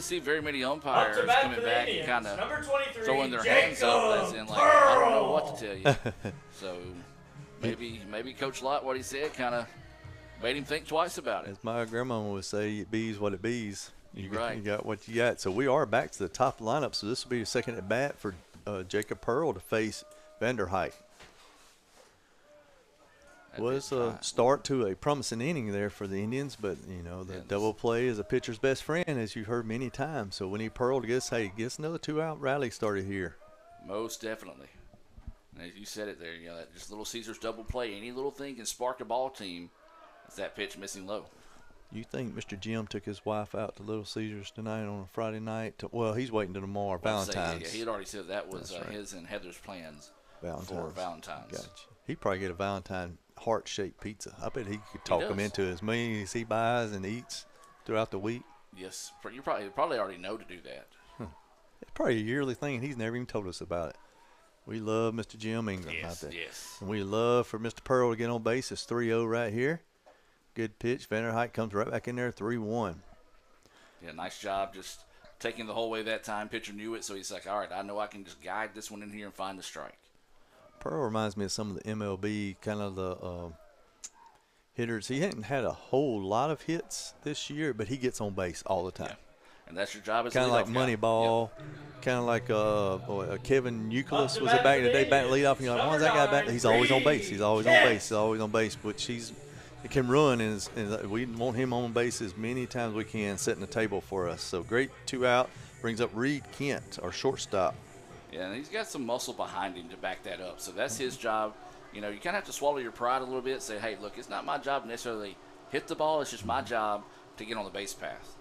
see very many umpires coming back and kind of throwing their hands up as in, like, I don't know what to tell you. So maybe Coach Lott, what he said, kind of made him think twice about it. As my grandma would say, it bees what it bees. You Right. got what you got. So we are back to the top lineup. So this will be a second at bat for Jacob Pearl to face Vanderheit. Was a start to a promising inning there for the Indians, but the double play is a pitcher's best friend, as you've heard many times. So we need Pearl to get another 2-out rally started here. Most definitely. And as you said it there, that just Little Caesars double play, any little thing can spark a ball team. It's that pitch missing low. You think Mr. Jim took his wife out to Little Caesars tonight on a Friday night? Well, he's waiting till tomorrow, Valentine's. He had already said that was Right. his and Heather's plans Valentine's. for Valentine's. Gotcha. He'd probably get a Valentine heart-shaped pizza. I bet he could talk him into as many as he buys and eats throughout the week. Yes, you probably already know to do that. It's probably a yearly thing, and he's never even told us about it. We love Mr. Jim Ingram out there. Yes. And we love for Mr. Pearl to get on base. It's 3-0 right here. Good pitch. Vanderheit comes right back in there, 3-1. Yeah, nice job just taking the whole way that time. Pitcher knew it, so he's like, all right, I know I can just guide this one in here and find the strike. Pearl reminds me of some of the MLB kind of the hitters. He hadn't had a whole lot of hits this year, but he gets on base all the time. Yeah. And that's your job as kind of like Moneyball, kind of like Kevin Youkilis was it back in the day, back leadoff. And you're like, why is that guy back? He's always on base. He's always on base. He's always on base. But he can run, and we want him on base as many times as we can, setting the table for us. So great 2-out. Brings up Reed Kent, our shortstop. Yeah, and he's got some muscle behind him to back that up. So that's his job. You know, you kind of have to swallow your pride a little bit. Say, hey, look, it's not my job to necessarily hit the ball. It's just my job to get on the base path.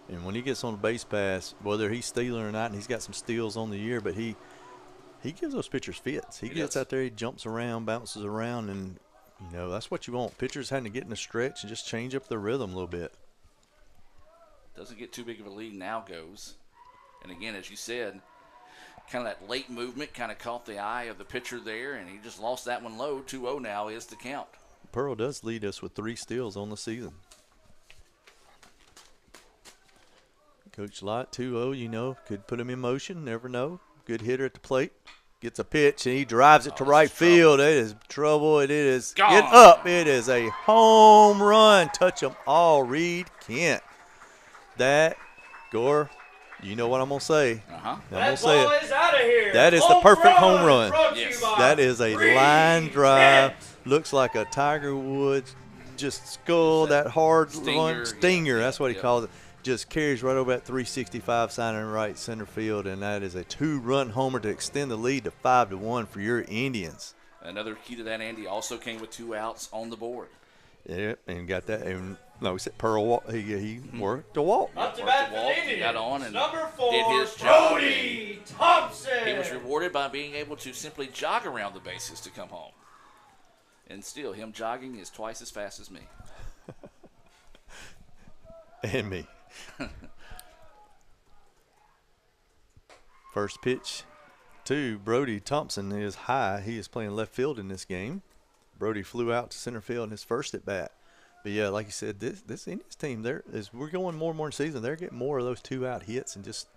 And when he gets on the base pass, whether he's stealing or not, and he's got some steals on the year, but he gives those pitchers fits. He gets out there, he jumps around, bounces around, and, you know, that's what you want. Pitchers having to get in a stretch and just change up their rhythm a little bit. Doesn't get too big of a lead, now goes. And, again, as you said, kind of that late movement kind of caught the eye of the pitcher there, and he just lost that one low. 2-0 now is the count. Pearl does lead us with 3 steals on the season. Coach Lott, 2-0, you know, could put him in motion, never know. Good hitter at the plate. Gets a pitch, and he drives it to right field. It is trouble. It is gone. Get up. It is a home run. Touch them all, Reed Kent. That, Gore, you know what I'm going to say. I'm going to say it. Is out of here. That is the perfect home run. Yes. That is a line drive. Looks like a Tiger Woods just skull, that hard stinger. That's what he calls it. Just carries right over that 365 signing right center field, and that is a 2-run homer to extend the lead to 5-1 for your Indians. Another key to that, Andy, also came with 2 outs on the board. Yeah, and got that. And no, we said Pearl. He worked the walk. Up to bat for the He Indians. got on and Number 4, did his job. Brody Thompson. He was rewarded by being able to simply jog around the bases to come home. And still, him jogging is twice as fast as me. And me. First pitch to Brody Thompson is high. He is playing left field in this game. Brody flew out to center field in his first at bat. But yeah, like you said, this Indians team, we're going more and more in the season. They're getting more of those 2-out hits, and just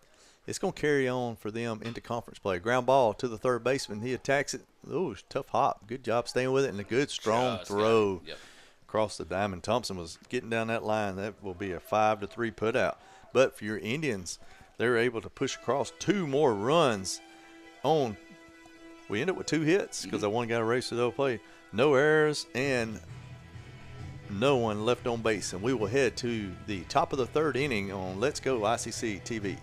it's going to carry on for them into conference play. Ground ball to the third baseman. He attacks it. Ooh, tough hop. Good job staying with it, and a good strong throw across the diamond. Thompson was getting down that line. That will be a 5-3 put out. But for your Indians, they're able to push across 2 more runs on. We ended up with 2 hits because one got erased to the play. No errors and no one left on base. And we will head to the top of the 3rd inning on Let's Go ICC TV.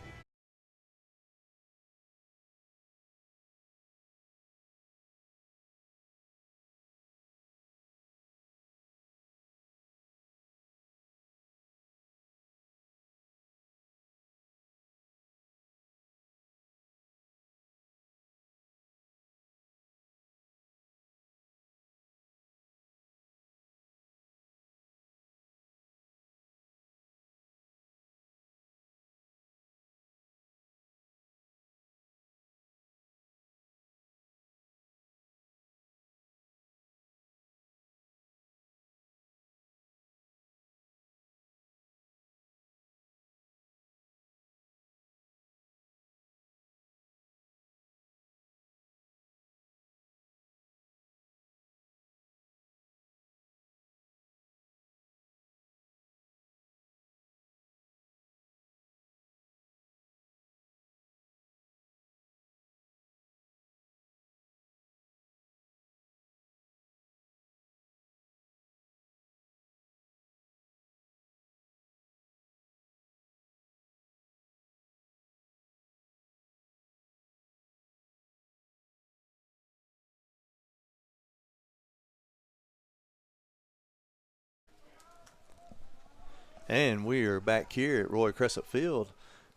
And we are back here at Roy Crescent Field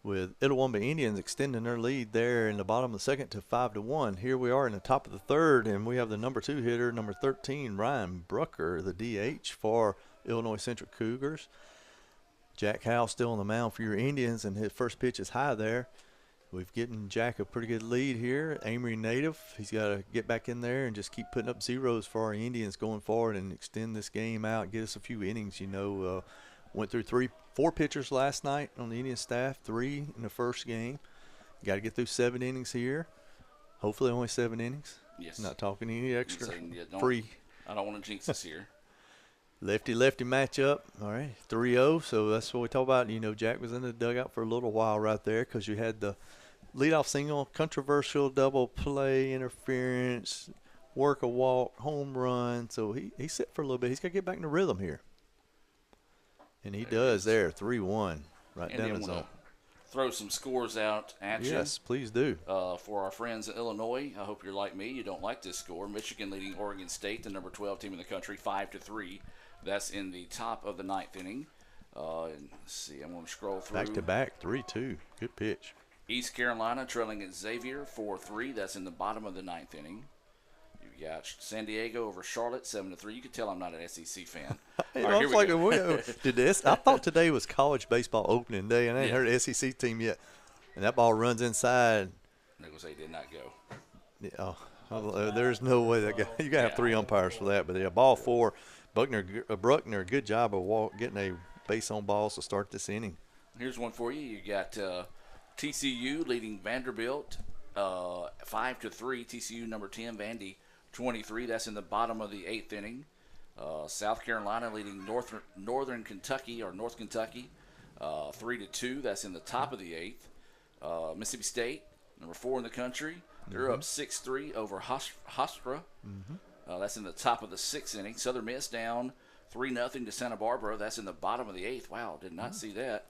with Itawamba Indians extending their lead there in the bottom of the 2nd to 5-1. Here we are in the top of the 3rd, and we have the number 2 hitter, number 13, Ryan Brucker, the DH for Illinois Central Cougars. Jack Howell still on the mound for your Indians, and his first pitch is high there. We've given Jack a pretty good lead here. Amory native, he's got to get back in there and just keep putting up zeros for our Indians going forward and extend this game out, get us a few innings, you know. Went through 4 pitchers last night on the Indian staff, 3 in the first game. Got to get through 7 innings here. Hopefully only 7 innings. Yes. Not talking any extra. Free. I don't want to jinx this here. Lefty-lefty matchup. All right, 3-0. So that's what we talk about. You know, Jack was in the dugout for a little while right there because you had the leadoff single, controversial double play, interference, work a walk, home run. So he set for a little bit. He's got to get back in the rhythm here. And he does there, 3-1, right down the zone. throw some scores out at you. Yes, please do. For our friends in Illinois, I hope you're like me. You don't like this score. Michigan leading Oregon State, the number 12 team in the country, 5-3. That's in the top of the 9th inning. And let's see, I'm going to scroll through. Back to back, 3-2. Good pitch. East Carolina trailing at Xavier, 4-3. That's in the bottom of the 9th inning. You got San Diego over Charlotte, 7-3. You can tell I'm not an SEC fan. Hey, All right, here we go. I thought today was college baseball opening day, and I ain't heard the SEC team yet. And that ball runs inside. They're going to say did not go. Yeah, there's no way that guy. You got to have 3 umpires for that. But yeah, ball 4. Bruckner, good job of getting a base on balls to start this inning. Here's one for you. You got TCU leading Vanderbilt 5-3. TCU number 10, Vandy 23. That's in the bottom of the 8th inning. South Carolina leading Northern Kentucky or North Kentucky 3-2. That's in the top of the 8th. Mississippi State, number 4 in the country. They're up 6-3 over Hofstra. That's in the top of the 6th inning. Southern Miss down 3-0 to Santa Barbara. That's in the bottom of the 8th. Wow, did not see that.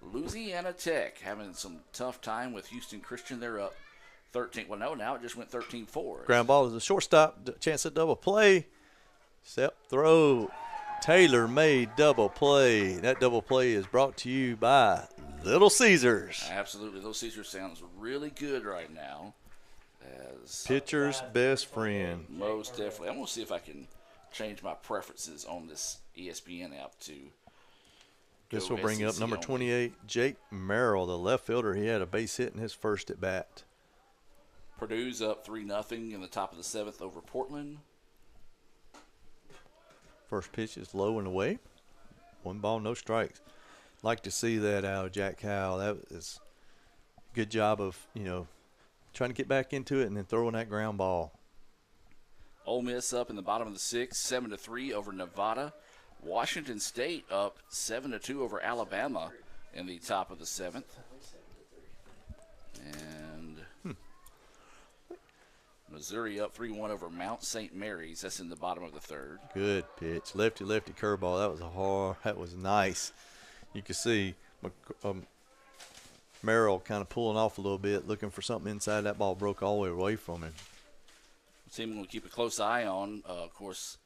Louisiana Tech having some tough time with Houston Christian. They're up 13. Well, no, now it just went 13-4. Ground ball is a shortstop. Chance at double play. Step throw. Taylor made double play. That double play is brought to you by Little Caesars. Absolutely. Little Caesars sounds really good right now. As pitcher's best friend. Most definitely. I'm going to see if I can change my preferences on this ESPN app to this will bring up number 28, Jake Merrill, the left fielder. He had a base hit in his first at bat. Purdue's up 3-0 in the top of the 7th over Portland. First pitch is low and away. 1 ball, no strikes. Like to see that out of Jack Howell. That is a good job of, trying to get back into it and then throwing that ground ball. Ole Miss up in the bottom of the 6th, 7-3 over Nevada. Washington State up 7-2 over Alabama in the top of the 7th. And Missouri up 3-1 over Mount St. Mary's. That's in the bottom of the 3rd. Good pitch. Lefty curveball. That was nice. You can see Merrill kind of pulling off a little bit, looking for something inside. That ball broke all the way away from him. Team going to keep a close eye on, of course,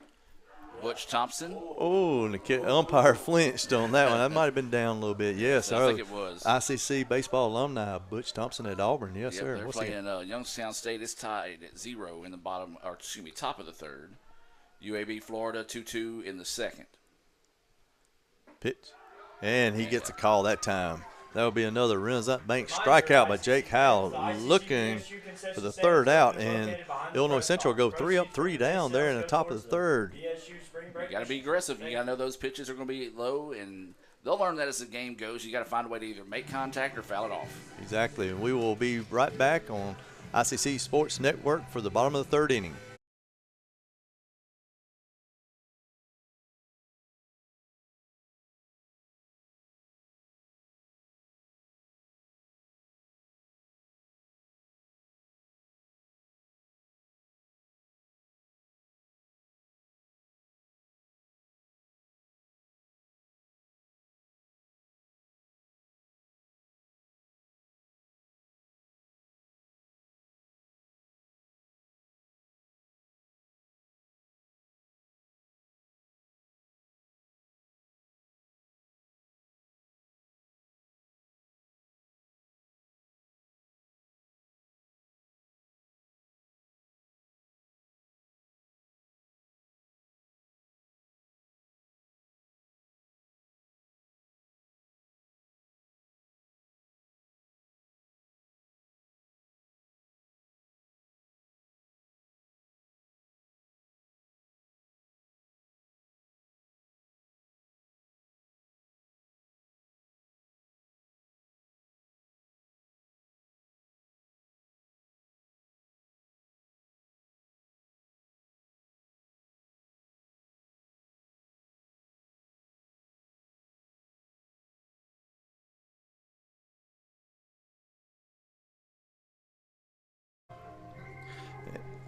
Butch Thompson. Oh, and the umpire flinched on that one. That might have been down a little bit. Yes, I think it was. ICC baseball alumni, Butch Thompson at Auburn. Yes, sir. They're playing Youngstown State is tied at 0 in the top of the 3rd. UAB Florida 2-2 in the 2nd. Pitch. And he gets a call that time. That will be another Renaissance Bank strikeout by Jake Howell, looking for the 3rd out. And Illinois Central go 3 up, 3 down there in the top of the 3rd. You got to be aggressive. You got to know those pitches are going to be low, and they'll learn that as the game goes. You got to find a way to either make contact or foul it off. Exactly. And we will be right back on ICC Sports Network for the bottom of the 3rd inning.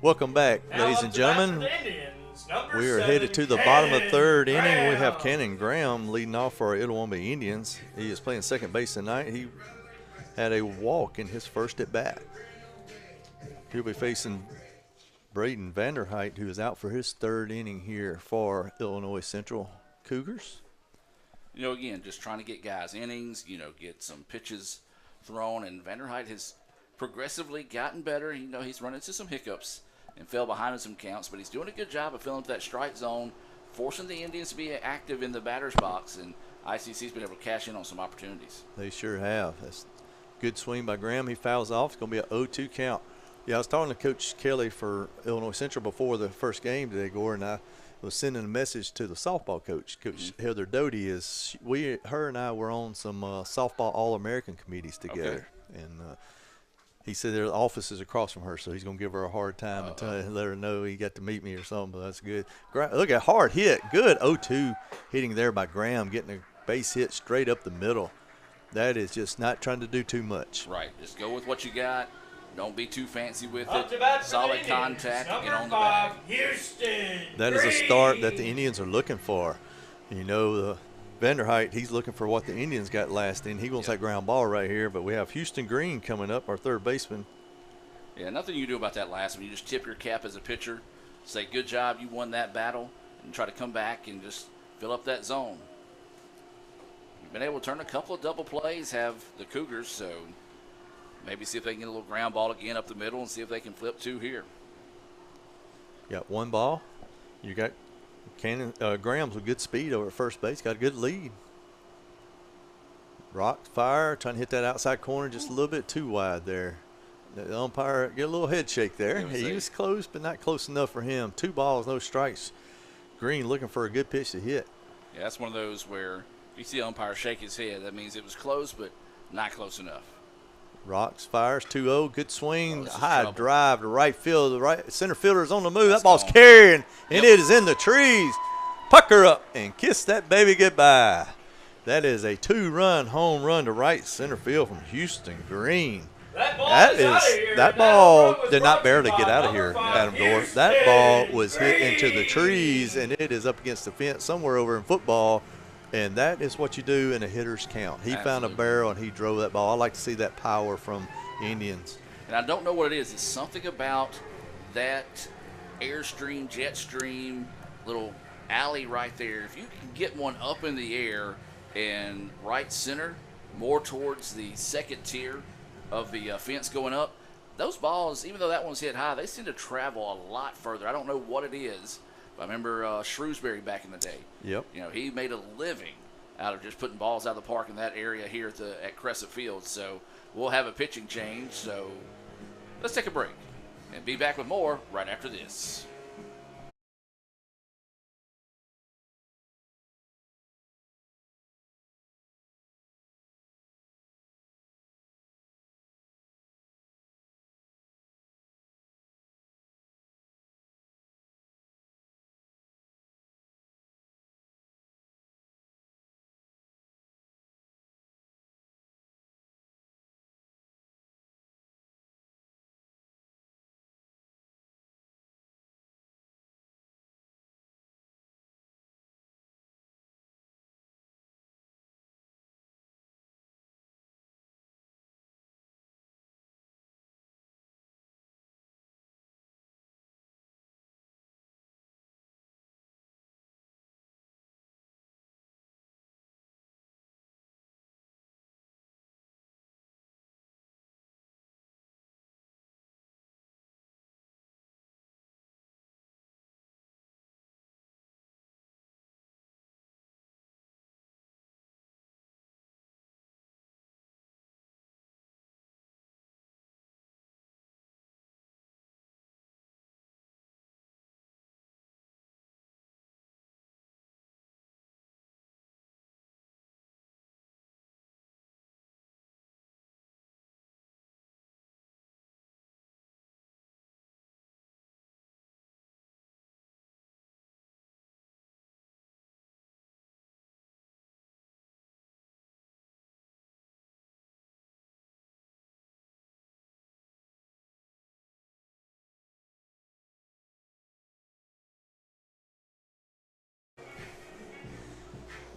Welcome back, ladies and gentlemen. We are headed to the bottom of the 3rd inning. We have Cannon Graham leading off for our Itawamba Indians. He is playing second base tonight. He had a walk in his first at bat. He'll be facing Braden Vanderheit, who is out for his third inning here for Illinois Central Cougars. You know, again, just trying to get guys innings, you know, get some pitches thrown. And Vanderheit has progressively gotten better. You know, he's run into some hiccups and fell behind in some counts, but he's doing a good job of filling up that strike zone, forcing the Indians to be active in the batter's box, and ICC's been able to cash in on some opportunities. They sure have. That's a good swing by Graham. He fouls off. It's going to be an 0-2 count. Yeah, I was talking to Coach Kelly for Illinois Central before the first game today, Gore, and I was sending a message to the softball coach, Coach Heather Doty. Her and I were on some softball All-American committees together, and he said their office is across from her, so he's going to give her a hard time and let her know he got to meet me or something, but that's good. Look at hard hit. Good 0-2 hitting there by Graham, getting a base hit straight up the middle. That is just not trying to do too much. Right. Just go with what you got. Don't be too fancy with Up to it. bat for Solid the contact. Indians, Get on the number bag. 5, Houston. That is a start that the Indians are looking for. You know, Vanderheit, he's looking for what the Indians got last inning. He wants that ground ball right here, but we have Houston Green coming up, our third baseman. Yeah, nothing you can do about that last one. You just tip your cap as a pitcher, say, good job, you won that battle, and try to come back and just fill up that zone. You've been able to turn a couple of double plays, have the Cougars, so maybe see if they can get a little ground ball again up the middle and see if they can flip 2 here. You got one ball. You got Graham's with good speed over at first base. Got a good lead. Rock fire, trying to hit that outside corner just a little bit too wide there. The umpire get a little head shake there. He was close, but not close enough for him. 2 balls, no strikes. Green looking for a good pitch to hit. Yeah, that's one of those where if you see the umpire shake his head, that means it was close, but not close enough. Rocks fires 2-0. Good swing. High drive to right field. The right center fielder is on the move. That ball's carrying, and it is in the trees. Pucker up and kiss that baby goodbye. That is a 2-run home run to right center field from Houston Green. That ball did not barely get out of here, Adam Gore. That ball was hit into the trees, and it is up against the fence somewhere over in football. And that is what you do in a hitter's count. He found a barrel, and he drove that ball. I like to see that power from Indians. And I don't know what it is. It's something about that airstream, jet stream, little alley right there. If you can get one up in the air and right center, more towards the second tier of the fence going up, those balls, even though that one's hit high, they seem to travel a lot further. I don't know what it is. I remember Shrewsbury back in the day. Yep. You know, he made a living out of just putting balls out of the park in that area here at Crescent Field. So we'll have a pitching change. So let's take a break and be back with more right after this.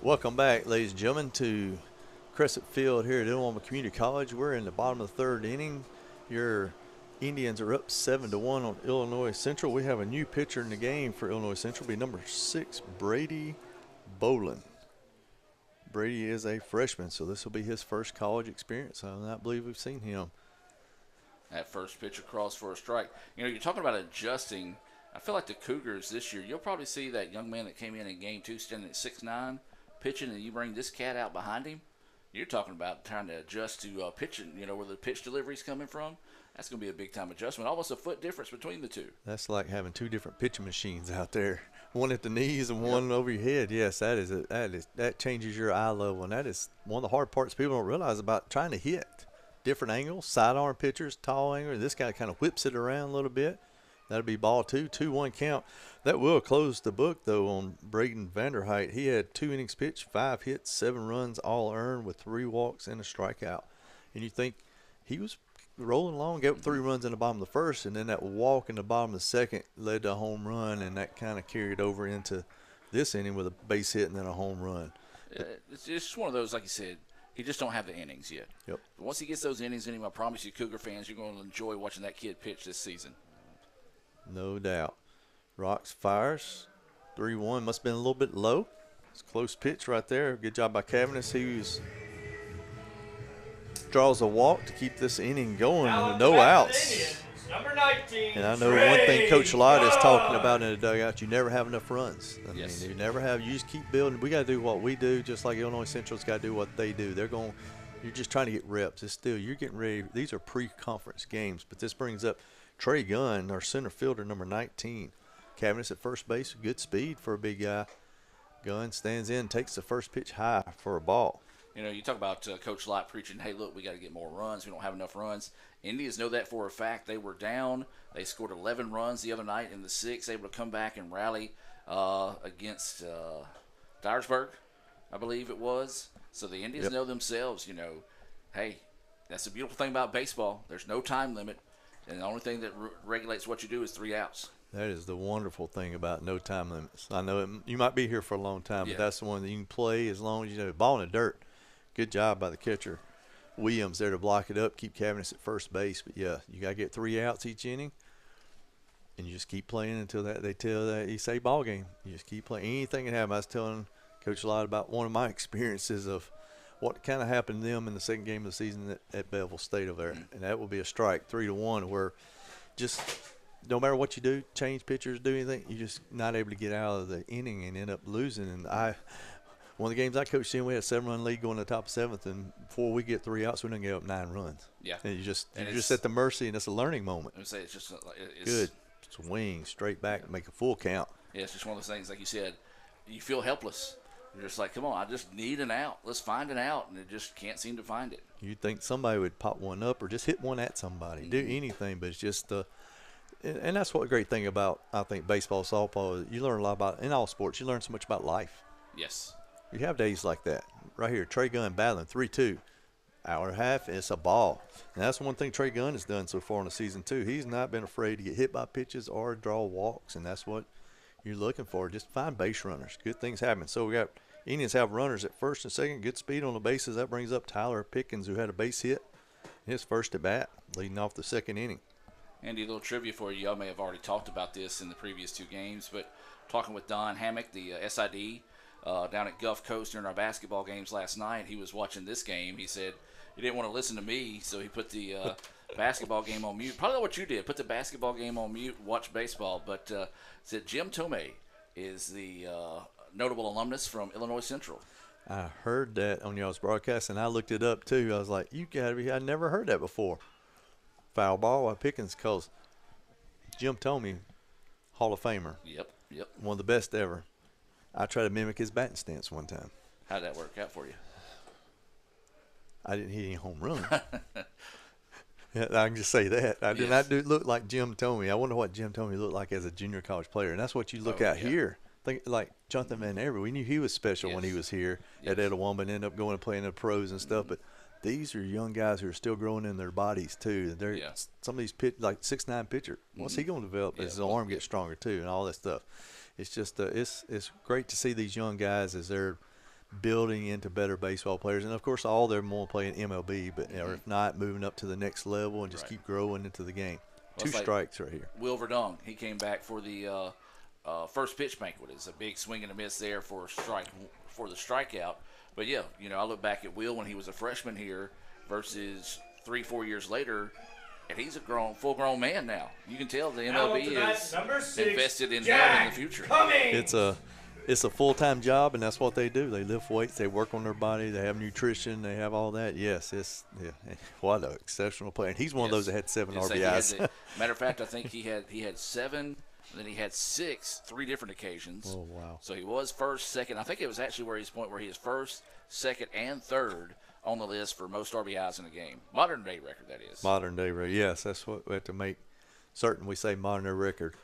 Welcome back, ladies and gentlemen, to Crescent Field here at Illinois Community College. We're in the bottom of the third inning. Your Indians are up 7-1 on Illinois Central. We have a new pitcher in the game for Illinois Central. It'll be number 6, Brady Bolin. Brady is a freshman, so this will be his first college experience. I do not believe we've seen him. That first pitch across for a strike. You know, you're talking about adjusting. I feel like the Cougars this year, you'll probably see that young man that came in game 2 standing at 6'9", pitching, and you bring this cat out behind him. You're talking about trying to adjust to pitching, you know, where the pitch delivery's coming from. That's going to be a big-time adjustment, almost a foot difference between the two. That's like having 2 different pitching machines out there, one at the knees and one over your head. Yes, that changes your eye level, and that is one of the hard parts people don't realize about trying to hit. Different angles, sidearm pitchers, tall angle. This guy kind of whips it around a little bit. That'll be ball 2, 2-1 count. That will close the book, though, on Braden Vanderheit. He had 2 innings pitched, 5 hits, 7 runs, all earned with 3 walks and a strikeout. And you think he was rolling along, gave up 3 runs in the bottom of the first, and then that walk in the bottom of the second led to a home run, and that kind of carried over into this inning with a base hit and then a home run. It's just one of those, like you said, he just don't have the innings yet. Yep. But once he gets those innings in him, I promise you, Cougar fans, you're going to enjoy watching that kid pitch this season. No doubt. Rocks fires. 3-1. Must have been a little bit low. It's a close pitch right there. Good job by Cavanis. He draws a walk to keep this inning going with no outs. Number 19. And I know one thing Coach Lott is talking about in the dugout, you never have enough runs. I mean, you never have. You just keep building. We got to do what we do, just like Illinois Central's got to do what they do. You're just trying to get reps. It's still, you're getting ready. These are pre-conference games, but this brings up Trey Gunn, our center fielder, number 19. Cavanis at first base, good speed for a big guy. Gunn stands in, takes the first pitch high for a ball. You know, you talk about Coach Lott preaching, hey, look, we got to get more runs. We don't have enough runs. Indians know that for a fact. They were down. They scored 11 runs the other night in the 6th, able to come back and rally against Dyersburg, I believe it was. So the Indians know themselves, you know, hey, that's the beautiful thing about baseball. There's no time limit, and the only thing that regulates what you do is 3 outs. That is the wonderful thing about no time limits. I know you might be here for a long time, but that's the one that you can play as long as you know. Ball in the dirt. Good job by the catcher, Williams, there to block it up, keep Cavanis at first base. But, yeah, you got to get 3 outs each inning, and you just keep playing until they tell that you say ball game. You just keep playing. Anything can happen. I was telling Coach Lott about one of my experiences of what kind of happened to them in the second game of the season at Belleville State over there. And that will be a strike, 3-1, where just no matter what you do, change pitchers, do anything, you're just not able to get out of the inning and end up losing. And one of the games I coached in, we had a 7-run lead going to the top of 7th, and before we get 3 outs, we didn't give up 9 runs. Yeah. And you're just at the mercy, and it's a learning moment. I would say it's just good swing, straight back, make a full count. Yeah, it's just one of those things, like you said, you feel helpless. You're just like, come on, I just need an out. Let's find an out, and it just can't seem to find it. You'd think somebody would pop one up or just hit one at somebody, do anything, but it's just and that's what a great thing about, I think, baseball, softball, is you learn a lot about, in all sports, you learn so much about life. Yes. You have days like that. Right here, Trey Gunn battling 3-2. Hour and a half, and it's a ball. And that's one thing Trey Gunn has done so far in the season, too. He's not been afraid to get hit by pitches or draw walks, and that's what you're looking for. Just find base runners. Good things happen. So we got Indians have runners at first and second, good speed on the bases. That brings up Tyler Pickens, who had a base hit, his first at bat, leading off the second inning. Andy, a little trivia for you. Y'all may have already talked about this in the previous 2 games, but talking with Don Hammock, the SID, down at Gulf Coast during our basketball games last night, he was watching this game. He said he didn't want to listen to me, so he put the basketball game on mute. Probably what you did, put the basketball game on mute, watch baseball. But said Jim Tomei is the notable alumnus from Illinois Central. I heard that on y'all's broadcast, and I looked it up too. I was like, you got to be, I never heard that before. Foul ball by Pickens, because Jim Tomei, Hall of Famer. Yep. One of the best ever. I tried to mimic his batting stance one time. How'd that work out for you? I didn't hit any home run. Yeah, I can just say that. I did not look like Jim Tomei. I wonder what Jim Tomei looked like as a junior college player. And that's what you look at here. Think like Jonathan Van Everett. We knew he was special when he was here at Etowah, and ended up going and playing in the pros and stuff. But these are young guys who are still growing in their bodies too. They're some of these like 6'9" pitcher. What's he going to develop as his arm gets stronger too, and all that stuff. It's just it's great to see these young guys as they're building into better baseball players. And, of course, all of them want to play in MLB, but or if not, moving up to the next level and just keep growing into the game. Well, 2 strikes right here. Will Verdong, he came back for the first pitch banquet. It's a big swing and a miss there for the strikeout. But, yeah, I look back at Will when he was a freshman here versus 3-4 years later, and he's a full-grown man now. You can tell the MLB is invested in him in the future. It's a full-time job, and that's what they do. They lift weights, they work on their body, they have nutrition, they have all that. Yes, what an exceptional player. And he's one of those that had 7 RBIs. Matter of fact, I think he had 7, and then he had 6, 3 different occasions. Oh, wow. So he was first, second. I think it was actually where he is first, second, and third on the list for most RBIs in a game. Modern day record, that is. Modern day record, yes. That's what we have to make certain we say modern day record.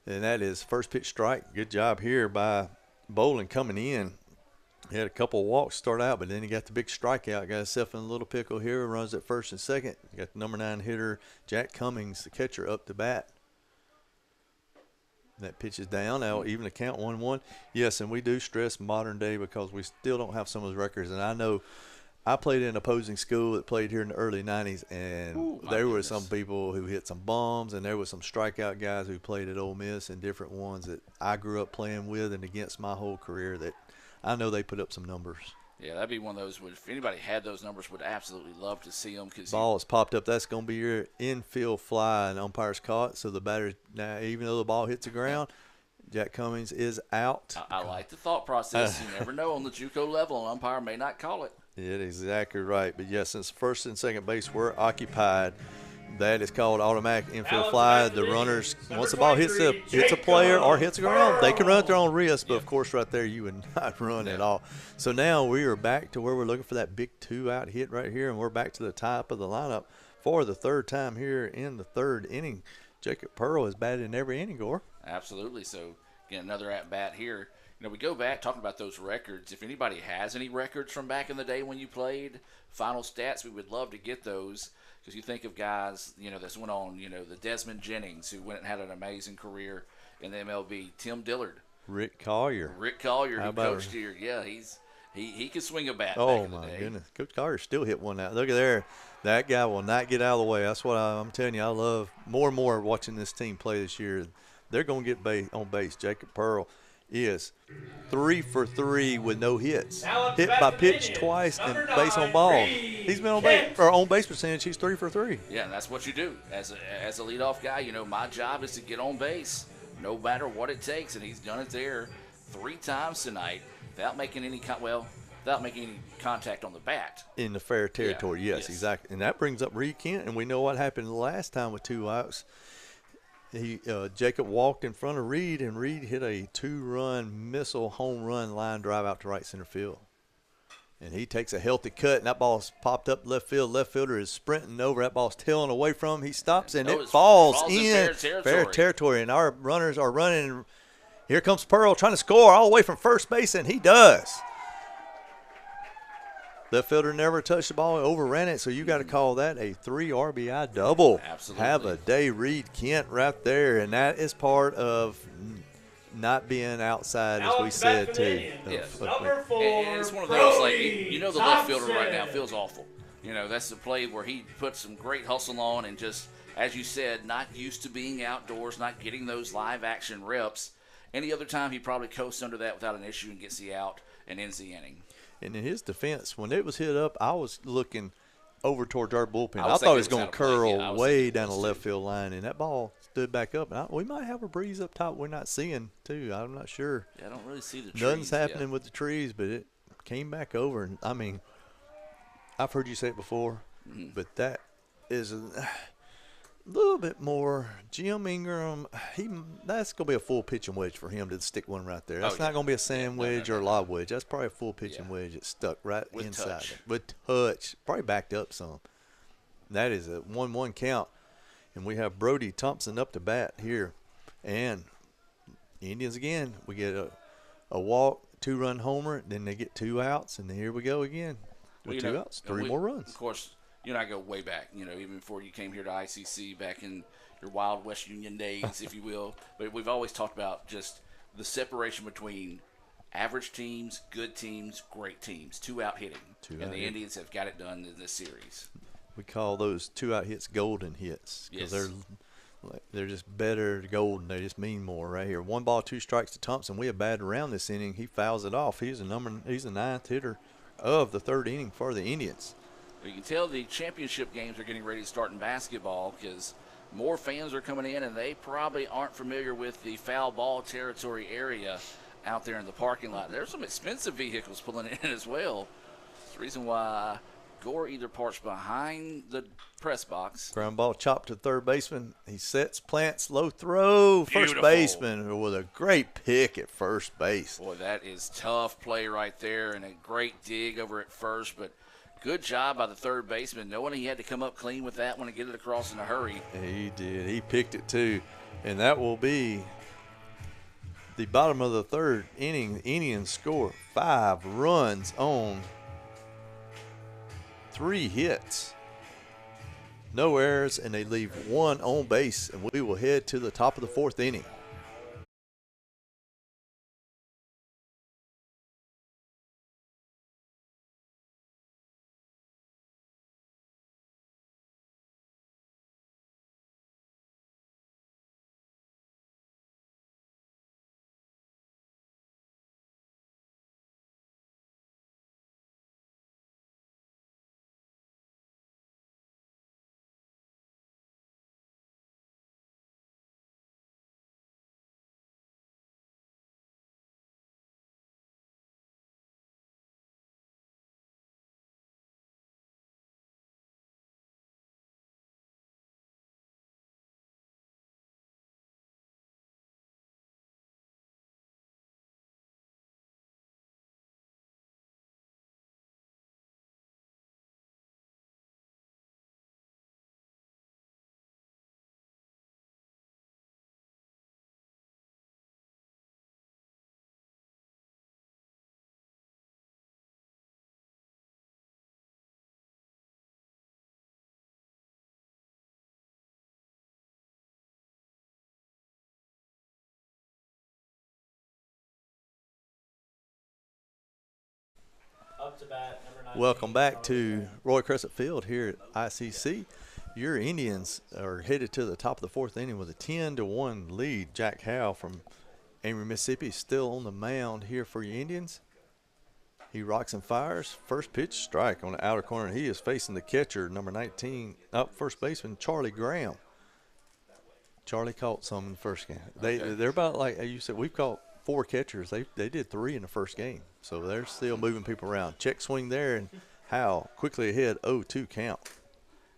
And that is first pitch strike. Good job here by Bolin coming in. He had a couple of walks to start out, but then he got the big strikeout. Got himself in a little pickle here. Runs at first and second. Got the number 9 hitter, Jack Cummings, the catcher, up to bat. That pitch is down. Now even the count 1-1. Yes, and we do stress modern day because we still don't have some of those records. And I know I played in an opposing school that played here in the early 90s, and there were some people who hit some bombs, and there were some strikeout guys who played at Ole Miss and different ones that I grew up playing with and against my whole career that I know they put up some numbers. Yeah, that'd be one of those. If anybody had those numbers, would absolutely love to see them. Ball has popped up. That's going to be your infield fly, and umpire's caught. So the batter, now even though the ball hits the ground, Jack Cummings is out. I like the thought process. You never know on the JUCO level, an umpire may not call it. Yeah, exactly right. But, yes, since first and second base were occupied, that is called automatic infield fly. The runners, once the ball hits a player or hits the ground, they can run at their own risk. But, of course, right there you would not run at all. So now we are back to where we're looking for that big 2-out hit right here, and we're back to the top of the lineup for the third time here in the third inning. Jacob Pearl has batted in every inning, Gore. Absolutely. So, again, another at-bat here. We go back talking about those records. If anybody has any records from back in the day when you played, final stats, we would love to get those. Because you think of guys, that's went on, the Desmond Jennings, who went and had an amazing career in the MLB. Tim Dillard. Rick Collier, who coached here. Yeah, he can swing a bat Oh, back in the my day. goodness. Coach Collier still hit one out. Look at there. That guy will not get out of the way. That's what I'm telling you. I love more and more watching this team play this year. They're going to get on base. Jacob Pearl is 3 for 3 with no hits. Hit by pitch twice and base on ball. He's been on base percentage. He's 3 for 3. Yeah, and that's what you do as a leadoff guy. My job is to get on base, no matter what it takes, and he's done it there 3 times tonight without making any contact on the bat. In the fair territory, yes, exactly. And that brings up Reed Kent, and we know what happened the last time with 2 outs. Jacob walked in front of Reed, and Reed hit a 2-run missile home run line drive out to right center field. And he takes a healthy cut, and that ball's popped up left field. Left fielder is sprinting over. That ball's tailing away from him. He stops, and it falls in fair territory. And our runners are running. And here comes Pearl trying to score all the way from first base, and he does. Left fielder never touched the ball, overran it, so you got to call that a 3 RBI double. Absolutely. Have a day, Reed Kent, right there, and that is part of not being outside, as we said, too. Yes. Number 4, and it's one of those, the left fielder right now feels awful. That's the play where he put some great hustle on and just, as you said, not used to being outdoors, not getting those live action reps. Any other time, he probably coasts under that without an issue and gets the out and ends the inning. And in his defense, when it was hit up, I was looking over towards our bullpen. I thought it was going to curl way down the left field line, and that ball stood back up. And we might have a breeze up top we're not seeing, too. I'm not sure. Yeah, I don't really see the trees. Nothing's happening with the trees, but it came back over. And I mean, I've heard you say it before, but that is a little bit more. Jim Ingram, that's going to be a full pitching wedge for him to stick one right there. That's not going to be a sand wedge or a lob wedge. That's probably a full pitching wedge that's stuck right inside it. With touch. Probably backed up some. That is a 1-1 count. And we have Brody Thompson up to bat here. And Indians again, we get a walk, 2-run homer, then they get 2 outs, and here we go again. With 2 outs, 3 more runs. Of course, you and I go way back, even before you came here to ICC, back in your Wild West Union days, if you will. But we've always talked about just the separation between average teams, good teams, great teams, 2-out hitting. And the Indians have got it done in this series. We call those 2-out hits golden hits because they're just better golden. They just mean more right here. 1 ball, 2 strikes to Thompson. We have batted around this inning. He fouls it off. He's the 9th hitter of the 3rd inning for the Indians. You can tell the championship games are getting ready to start in basketball because more fans are coming in, and they probably aren't familiar with the foul ball territory area out there in the parking lot. There's some expensive vehicles pulling in as well. It's the reason why Gore either parks behind the press box. Ground ball chopped to third baseman. He sets, plants, low throw. First baseman with a great pick at first base. Boy, that is tough play right there and a great dig over at first, but good job by the third baseman, knowing he had to come up clean with that one and get it across in a hurry. He did. He picked it too, and that will be the bottom of the 3rd inning. The Indians score 5 runs on 3 hits, no errors, and they leave 1 on base, and we will head to the top of the 4th inning. Welcome back to Roy Crescent Field here at ICC. Your Indians are headed to the top of the 4th inning with a 10-1 lead. Jack Howell from Amory, Mississippi, still on the mound here for your Indians. He rocks and fires. First pitch strike on the outer corner. He is facing the catcher, number 19, first baseman Charlie Graham. Charlie caught some in the first game. They're about like you said. We've caught 4 catchers. They did 3 in the first game, so they're still moving people around. Check swing there, and Howell quickly ahead, 0-2 count.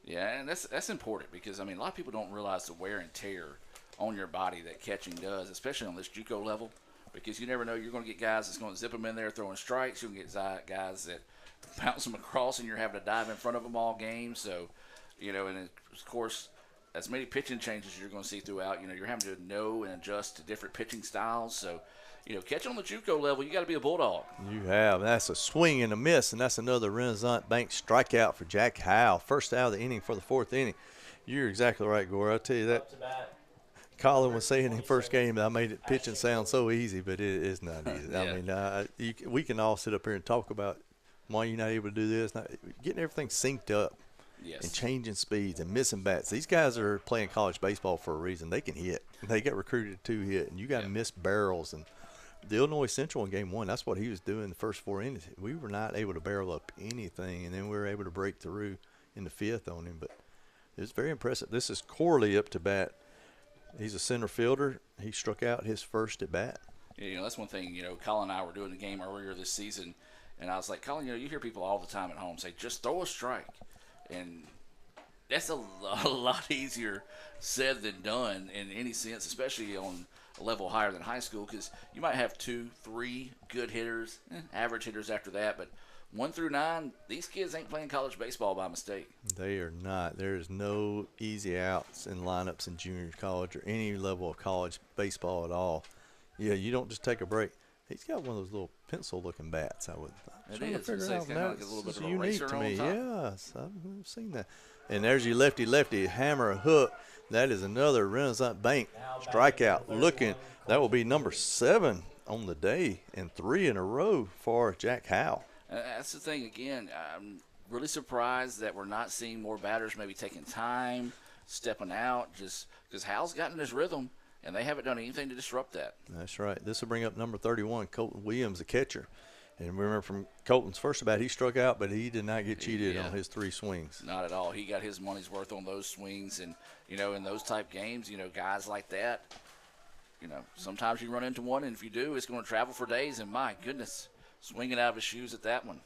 Yeah, and that's important because, I mean, a lot of people don't realize the wear and tear on your body that catching does, especially on this JUCO level, because you never know. You're going to get guys that's going to zip them in there throwing strikes. You're going to get guys that bounce them across, and you're having to dive in front of them all game. So, and of course, as many pitching changes you're going to see throughout, you're having to know and adjust to different pitching styles. So, catching on the JUCO level, you got to be a bulldog. You have. That's a swing and a miss, and that's another Renaissance Bank strikeout for Jack Howell. First out of the inning for the 4th inning. You're exactly right, Gore. I'll tell you that. Colin was saying in the first game that I made it pitching sound so easy, but it is not easy. Yeah. I mean, we can all sit up here and talk about why you're not able to do this. Getting everything synced up. Yes. And changing speeds and missing bats. These guys are playing college baseball for a reason. They can hit. They get recruited to hit, and you got to miss barrels. And the Illinois Central in game 1, that's what he was doing the first 4 innings. We were not able to barrel up anything, and then we were able to break through in the 5th on him. But it was very impressive. This is Corley up to bat. He's a center fielder. He struck out his first at bat. Yeah, that's one thing. Colin and I were doing the game earlier this season, and I was like, Colin, you hear people all the time at home say, just throw a strike. And that's a lot easier said than done in any sense, especially on a level higher than high school, because you might have 2, 3 good hitters, average hitters after that, but 1 through 9, these kids ain't playing college baseball by mistake. They are not. There is no easy outs in lineups in junior college or any level of college baseball at all. Yeah, you don't just take a break. He's got one of those little pencil-looking bats. I'm trying to figure out. That's unique to me. Yes, I've seen that. And there's your lefty hammer hook. That is another Renaissance Bank strikeout. That will be number 7 on the day and 3 in a row for Jack Howell. That's the thing, again, I'm really surprised that we're not seeing more batters maybe taking time, stepping out, just because Howell's gotten his rhythm, and they haven't done anything to disrupt that. That's right. This will bring up number 31, Colton Williams, the catcher. And remember from Colton's first at bat, he struck out, but he did not get cheated on his 3 swings. Not at all. He got his money's worth on those swings. And, you know, in those type games, you know, guys like that, you know, sometimes you run into one, and if you do, it's going to travel for days. And, my goodness, swinging out of his shoes at that one.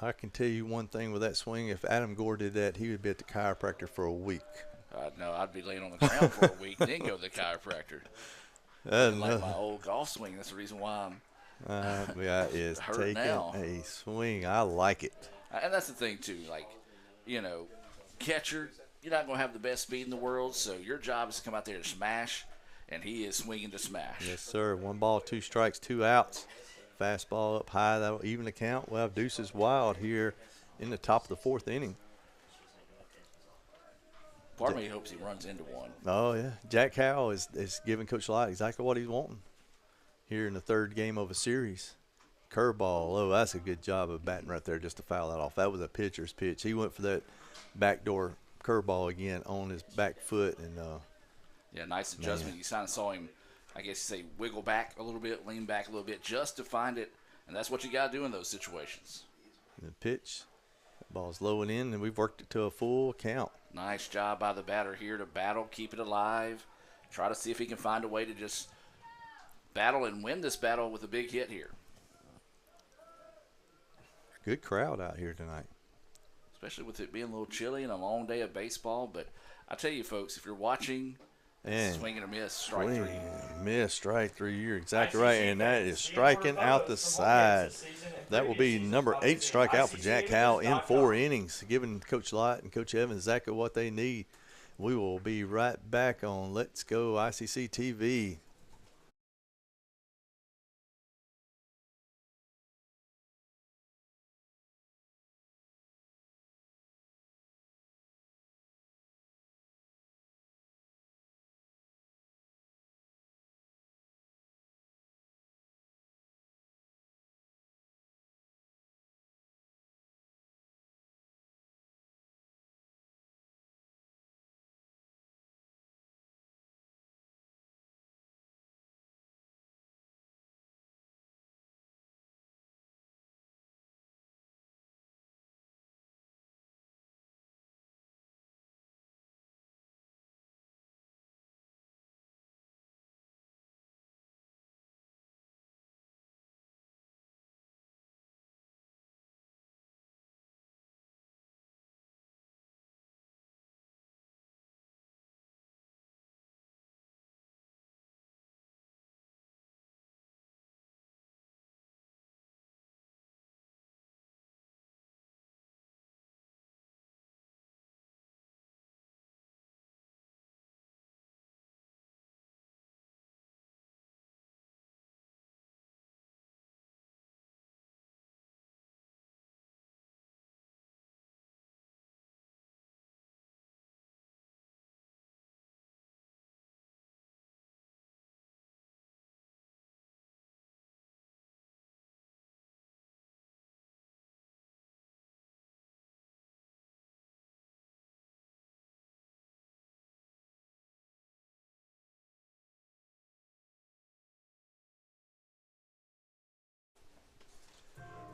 I can tell you one thing with that swing. If Adam Gore did that, he would be at the chiropractor for a week. No, I'd be laying on the ground for a week, then go to the chiropractor. Like my old golf swing. That's the reason why I'm is taking now. a swing. I like it. And that's the thing, too. Like, you know, catcher, you're not going to have the best speed in the world, so your job is to come out there to smash, and he is swinging to smash. Yes, sir. 1 ball, 2 strikes, 2 outs. Fastball up high. That'll even the count. We'll have Deuces Wild here in the top of the 4th inning. Part of me hopes he runs into one. Oh, yeah. Jack Howell is giving Coach Light exactly what he's wanting here in the 3rd game of a series. Curveball. Oh, that's a good job of batting right there just to foul that off. That was a pitcher's pitch. He went for that backdoor curveball again on his back foot. And yeah, nice adjustment. You kind of saw him, I guess you say, wiggle back a little bit, lean back a little bit just to find it. And that's what you got to do in those situations. The pitch. Ball's low and in, and we've worked it to a full count. Nice job by the batter here to battle, keep it alive, try to see if he can find a way to just battle and win this battle with a big hit here. Good crowd out here tonight. Especially with it being a little chilly and a long day of baseball. But I tell you, folks, if you're watching, swing and a miss, strike 3. Miss, strike 3. You're exactly right, and that is striking out the side. That will be number 8 strikeout for Jack Howell in 4 innings, giving Coach Lott and Coach Evans exactly what they need. We will be right back on Let's Go ICC TV.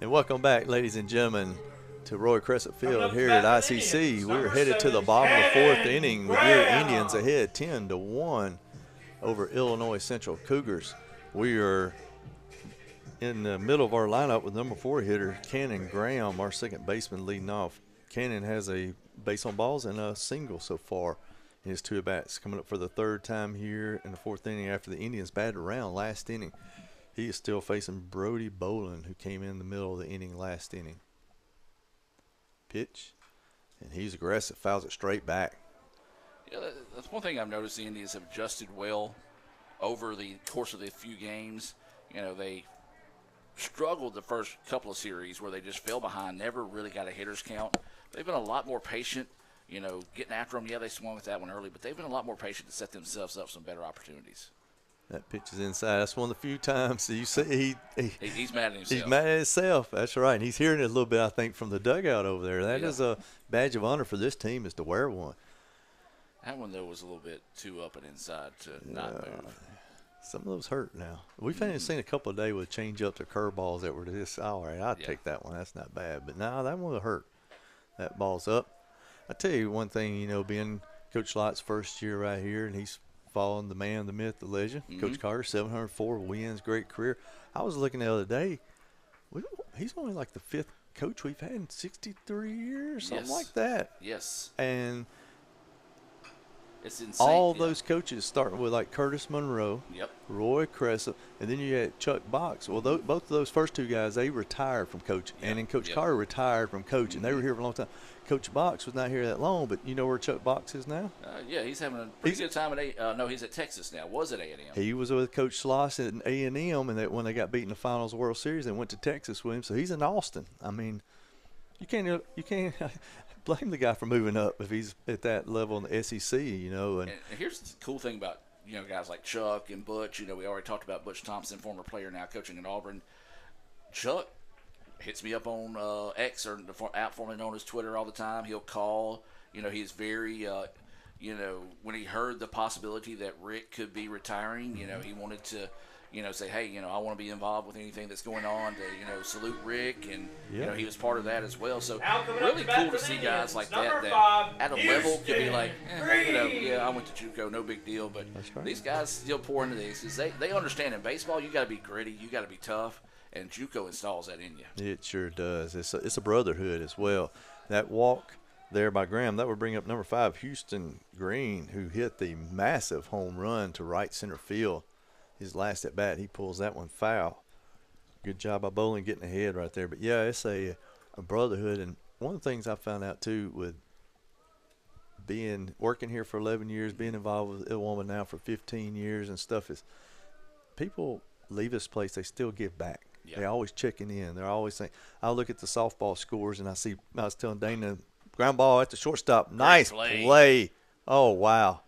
And welcome back, ladies and gentlemen, to Roy Crescent Field here at ICC. We're headed to the bottom of the 4th inning with your Indians ahead 10-1 over Illinois Central Cougars. We are in the middle of our lineup with number 4 hitter Cannon Graham, our second baseman, leading off. Cannon has a base on balls and a single so far in his 2 at-bats, coming up for the 3rd time here in the 4th inning after the Indians batted around last inning. He is still facing Brody Boland, who came in the middle of the inning last inning. Pitch, and he's aggressive, fouls it straight back. Yeah, that's one thing I've noticed. The Indians have adjusted well over the course of the few games. You know, they struggled the first couple of series where they just fell behind, never really got a hitter's count. They've been a lot more patient, you know, getting after them. Yeah, they swung at that one early, but they've been a lot more patient to set themselves up some better opportunities. That pitch is inside. That's one of the few times you see he's mad at himself. He's mad at himself. That's right. And he's hearing it a little bit, I think, from the dugout over there. That Yeah. is a badge of honor for this team, is to wear one. That one, though, was a little bit too up and inside to not move. Some of those hurt now. We've seen a couple of days with change-ups or curveballs that were this. All right, I'd take that one. That's not bad. But no, that one will hurt. That ball's up. I tell you one thing, being Coach Lott's first year right here, and he's following the man, the myth, the legend. Coach Carter, 704 wins, great career. I was looking the other day. He's only like the 5th coach we've had in 63 years, something like that. Yes. And it's insane. all those coaches, starting with like Curtis Monroe, Roy Cressa, and then you had Chuck Box. Well, both of those first two guys, they retired from coaching. And then Coach Carter retired from coaching. They were here for a long time. Coach Box was not here that long, but you know where Chuck Box is now? Yeah, he's having a pretty good time at no, he's at Texas now. Was at A&M. He was with Coach Schloss at A&M, and when they got beat in the finals of the World Series, they went to Texas with him. So he's in Austin. I mean, you can't blame the guy for moving up if he's at that level in the SEC, And here's the cool thing about guys like Chuck and Butch. We already talked about Butch Thompson, former player now coaching at Auburn. Chuck hits me up on X, or app formerly known as Twitter, all the time. He'll call. He's very, when he heard the possibility that Rick could be retiring, he wanted to, say, hey, I want to be involved with anything that's going on to, salute Rick. And, he was part of that as well. So really cool to see guys like that at a level could be like, I went to JUCO, no big deal. But these guys still pour into these because they understand in baseball you got to be gritty, you got to be tough. And JUCO installs that in you. It sure does. It's a brotherhood as well. That walk there by Graham, that would bring up number 5, Houston Green, who hit the massive home run to right center field. His last at bat, he pulls that one foul. Good job by Bowling getting ahead right there. But yeah, it's a brotherhood. And one of the things I found out too with working here for 11 years, being involved with Illinois now for 15 years and stuff, is people leave this place, they still give back. They're always checking in. They're always saying, I look at the softball scores and I was telling Dana, ground ball at the shortstop. Nice play. Oh, wow.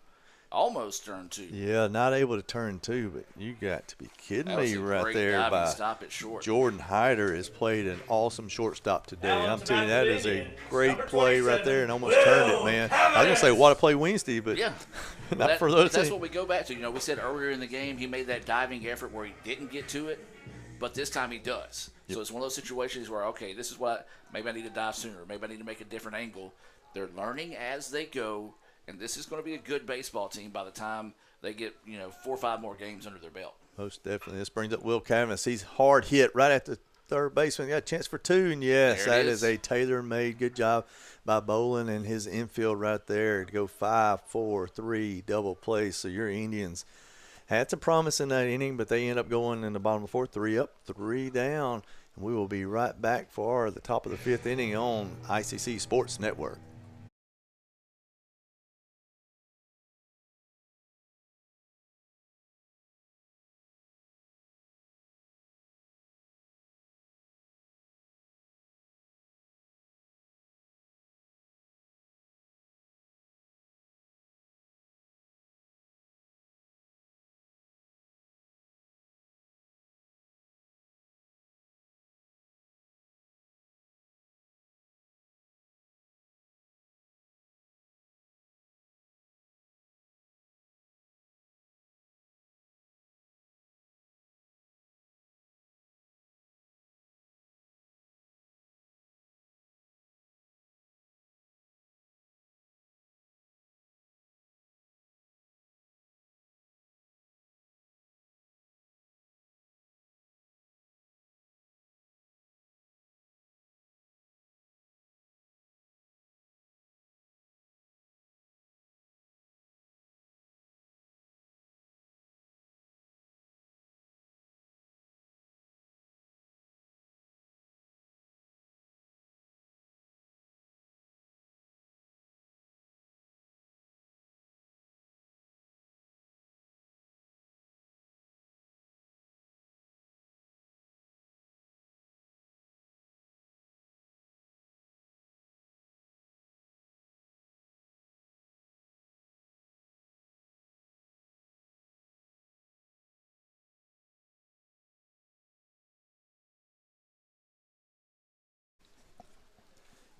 Almost turned 2. Yeah, not able to turn 2, but you got to be kidding me right there. By stop at short. Jordan Hyder has played an awesome shortstop today. I'm telling you, that is a great play right there and almost turned it, man. I was going to say, what a play Wednesday, but not for those. That's what we go back to. We said earlier in the game he made that diving effort where he didn't get to it, but this time he does. So it's one of those situations where, okay, this is what maybe I need to dive sooner. Maybe I need to make a different angle. They're learning as they go. And this is going to be a good baseball team by the time they get, 4 or 5 more games under their belt. Most definitely. This brings up Will Cavanis. He's hard hit right at the third baseman. Got a chance for 2, and yes, that is a tailor-made good job by Bolin and his infield right there to go 5-4-3 double play. So your Indians had some promise in that inning, but they end up going in the bottom of the 4th, 3 up, 3 down. And we will be right back for the top of the 5th inning on ICC Sports Network.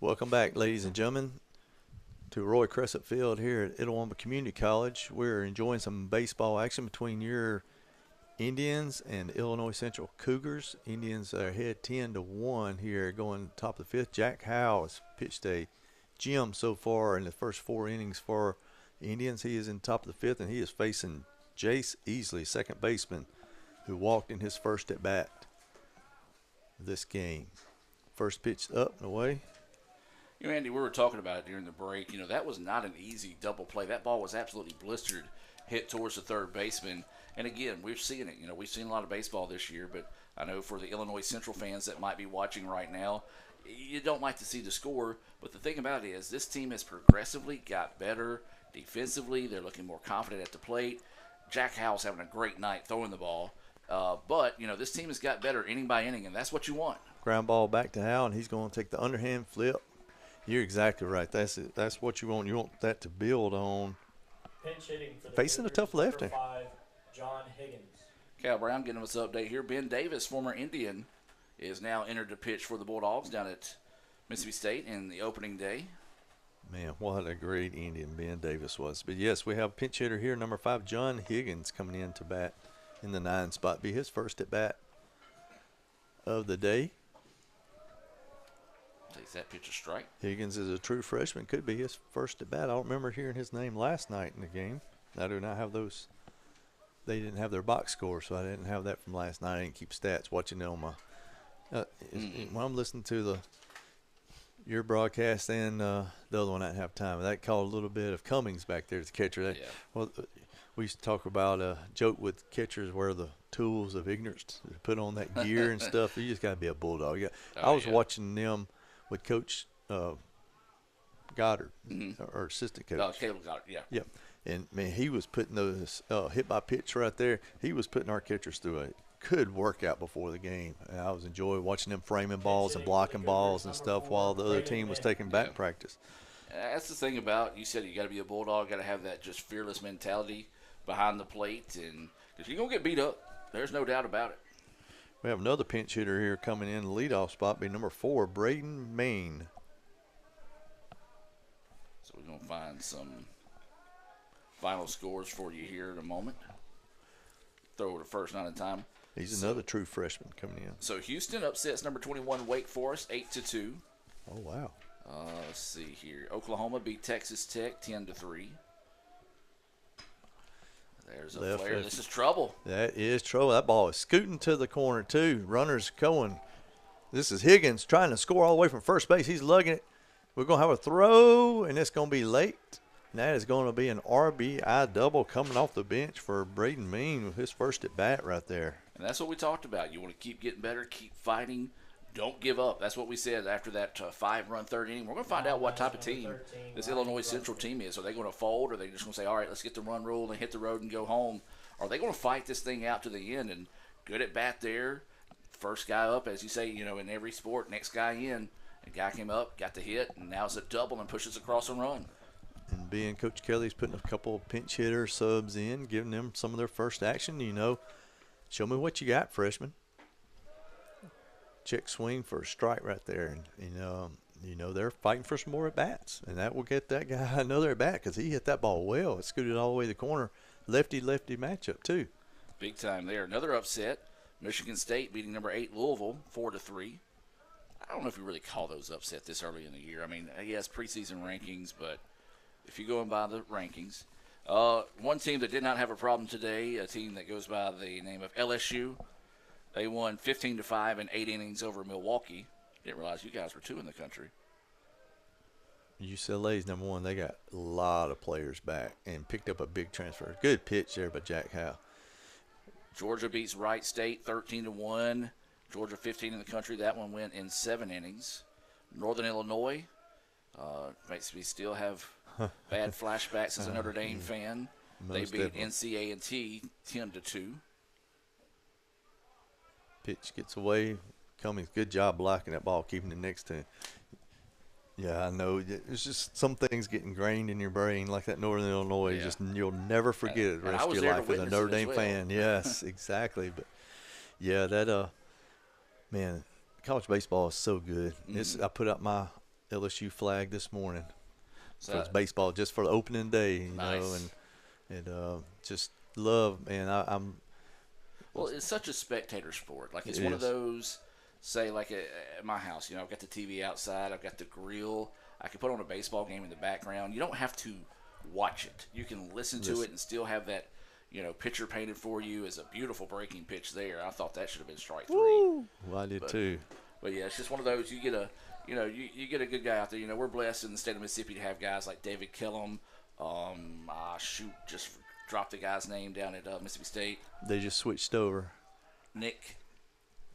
Welcome back, ladies and gentlemen, to Roy Crescent Field here at Itawamba Community College. We're enjoying some baseball action between your Indians and Illinois Central Cougars. Indians are ahead 10-1 here going top of the fifth. Jack Howe has pitched a gem so far in the first 4 innings for Indians. He is in top of the fifth, and he is facing Jace Easley, second baseman, who walked in his first at bat this game. First pitch up and away. You know, Andy, we were talking about it during the break. You know, that was not an easy double play. That ball was absolutely blistered, hit towards the third baseman. And again, we're seeing it. You know, we've seen a lot of baseball this year, but I know for the Illinois Central fans that might be watching right now, you don't like to see the score. But the thing about it is this team has progressively got better defensively. They're looking more confident at the plate. Jack Howe's having a great night throwing the ball. But, you know, this team has got better inning by inning, and that's what you want. Ground ball back to Howe, and he's going to take the underhand flip. You're exactly right. That's it. That's what you want. You want that to build on. Pinch hitting for the Facing a tough lefty. 5, John Higgins. Cal Brown getting us an update here. Ben Davis, former Indian, is now entered to pitch for the Bulldogs down at Mississippi State in the opening day. Man, what a great Indian Ben Davis was. But, yes, we have a pinch hitter here, number 5, John Higgins, coming in to bat in the 9 spot. Be his first at bat of the day. Takes that pitch a strike. Higgins is a true freshman. Could be his first at bat. I don't remember hearing his name last night in the game. I do not have those. They didn't have their box score, so I didn't have that from last night. I didn't keep stats watching it on my when I'm listening to your broadcast and the other one, I didn't have time. That called a little bit of Cummings back there as the catcher. Well, we used to talk about a joke with catchers where the tools of ignorance to put on that gear and stuff. You just got to be a bulldog. I was watching them with Coach Goddard, or assistant coach. Caleb Goddard, yeah. Yep. And, man, he was putting those hit by pitch right there. He was putting our catchers through a good workout before the game. And I was enjoying watching them framing balls and blocking balls and stuff while the other team was taking back practice. That's the thing about, you said you got to be a bulldog, got to have that just fearless mentality behind the plate, and because you're going to get beat up. There's no doubt about it. We have another pinch hitter here coming in the leadoff spot, be number 4, Braden Main. So we're going to find some final scores for you here in a moment. Throw to first, not in time. He's another true freshman coming in. So Houston upsets number 21 Wake Forest 8-2. Oh, wow. Let's see here. Oklahoma beat Texas Tech 10-3. There's a flare. This is trouble. That is trouble. That ball is scooting to the corner, too. Runners going. This is Higgins trying to score all the way from first base. He's lugging it. We're going to have a throw, and it's going to be late. And that is going to be an RBI double coming off the bench for Braden Mean with his first at bat right there. And that's what we talked about. You want to keep getting better, keep fighting. Don't give up. That's what we said after that 5-run third inning. We're going to find out what type of team this Illinois Central team is. Are they going to fold, or are they just going to say, all right, let's get the run rule and hit the road and go home? Are they going to fight this thing out to the end? And good at bat there. First guy up, as you say, you know, in every sport, next guy in. And guy came up, got the hit, and now it's a double and pushes across a run. And being Coach Kelly's putting a couple of pinch hitter subs in, giving them some of their first action, you know, show me what you got, freshman. Check swing for a strike right there. And, you know, they're fighting for some more at-bats. And that will get that guy another at-bat because he hit that ball well. It scooted all the way to the corner. Lefty-lefty matchup, too. Big time there. Another upset. Michigan State beating number 8 Louisville 4-3. I don't know if you really call those upset this early in the year. I mean, yes, preseason rankings, but if you go in by the rankings. One team that did not have a problem today, a team that goes by the name of LSU. They won 15-5 in 8 innings over Milwaukee. Didn't realize you guys were 2 in the country. UCLA's number 1. They got a lot of players back and picked up a big transfer. Good pitch there by Jack Howe. Georgia beats Wright State 13-1. Georgia 15 in the country. That one went in 7 innings. Northern Illinois makes me still have bad flashbacks as a Notre Dame fan. They beat NCA&T 10-2. Pitch gets away. Cummings, good job blocking that ball, keeping it next to him. Yeah, I know. It's just some things get ingrained in your brain, like that Northern Illinois. Yeah. You'll never forget it the rest of your life as a Notre Dame fan. Yes, exactly. But, yeah, that man, college baseball is so good. I put up my LSU flag this morning. So For it's baseball, just for the opening day, you Nice. know, and just love, man. I'm Well, it's such a spectator sport. Like, it's It one of is. those, say, like at my house, you know, I've got the TV outside, I've got the grill, I can put on a baseball game in the background. You don't have to watch it. You can listen to Listen. it and still have that, you know, picture painted for you as a beautiful breaking pitch there. I thought that should have been strike 3. Well, I did too. But yeah, it's just one of those. You get a, you know, you get a good guy out there. You know, we're blessed in the state of Mississippi to have guys like David Kellum. Just dropped the guy's name down at Mississippi State. They just switched over. Nick.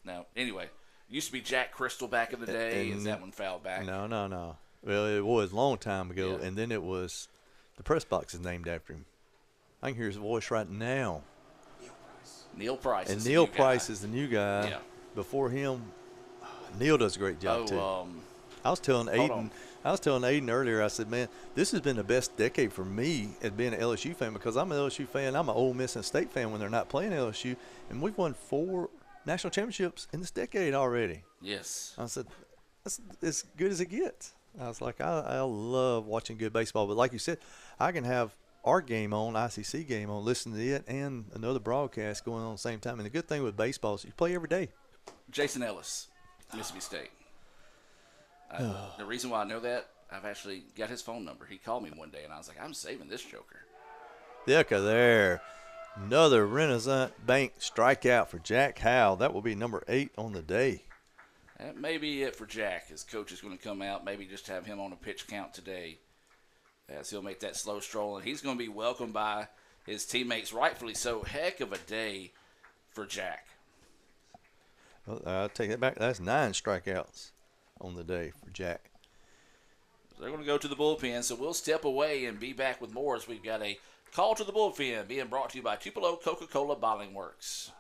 No. Anyway, used to be Jack Crystal back in the day. Is that one fouled back? No. Well, it was a long time ago, Yeah. and then it was the press box is named after him. I can hear his voice right now. Neil Price. And is the Neil new Price guy. is the new guy. Yeah. Before him, Neil does a great job too. I was telling Aiden earlier. I said, man, this has been the best decade for me as being an LSU fan because I'm an LSU fan. I'm an Ole Miss and State fan when they're not playing LSU, and we've won 4 national championships in this decade already. Yes. I said, that's as good as it gets. I was like, I love watching good baseball, but like you said, I can have our game on, ICC game on, listen to it, and another broadcast going on at the same time. And the good thing with baseball is you play every day. Jason Ellis, Mississippi State. The reason why I know that, I've actually got his phone number. He called me one day, and I was like, I'm saving this joker. Look at there. Another Renaissance Bank strikeout for Jack Howell. That will be number 8 on the day. That may be it for Jack. His coach is going to come out, maybe just have him on a pitch count today as he'll make that slow stroll. And he's going to be welcomed by his teammates, rightfully so. Heck of a day for Jack. Well, I'll take that back. That's 9 strikeouts on the day for Jack. They're going to go to the bullpen, so we'll step away and be back with more as we've got a call to the bullpen being brought to you by Tupelo Coca-Cola Bottling Works.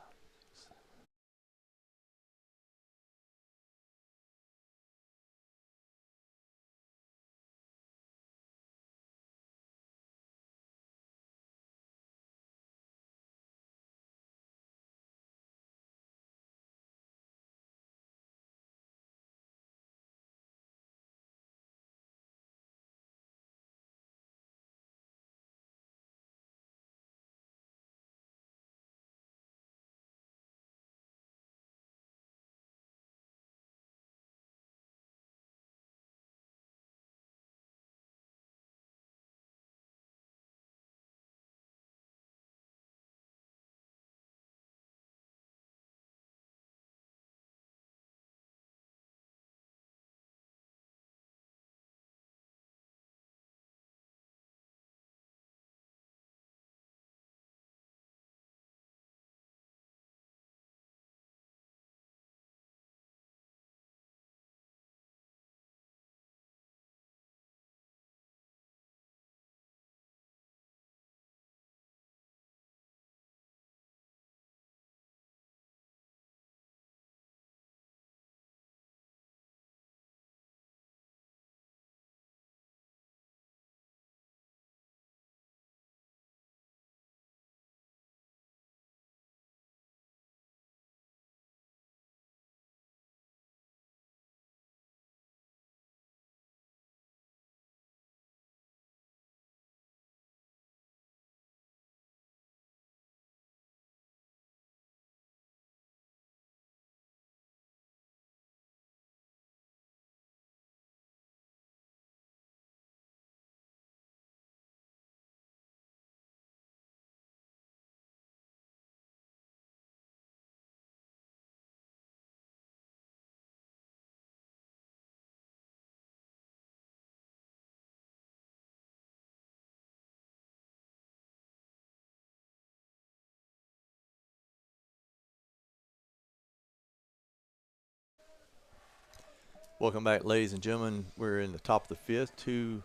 Welcome back, ladies and gentlemen. We're in the top of the 5th. 2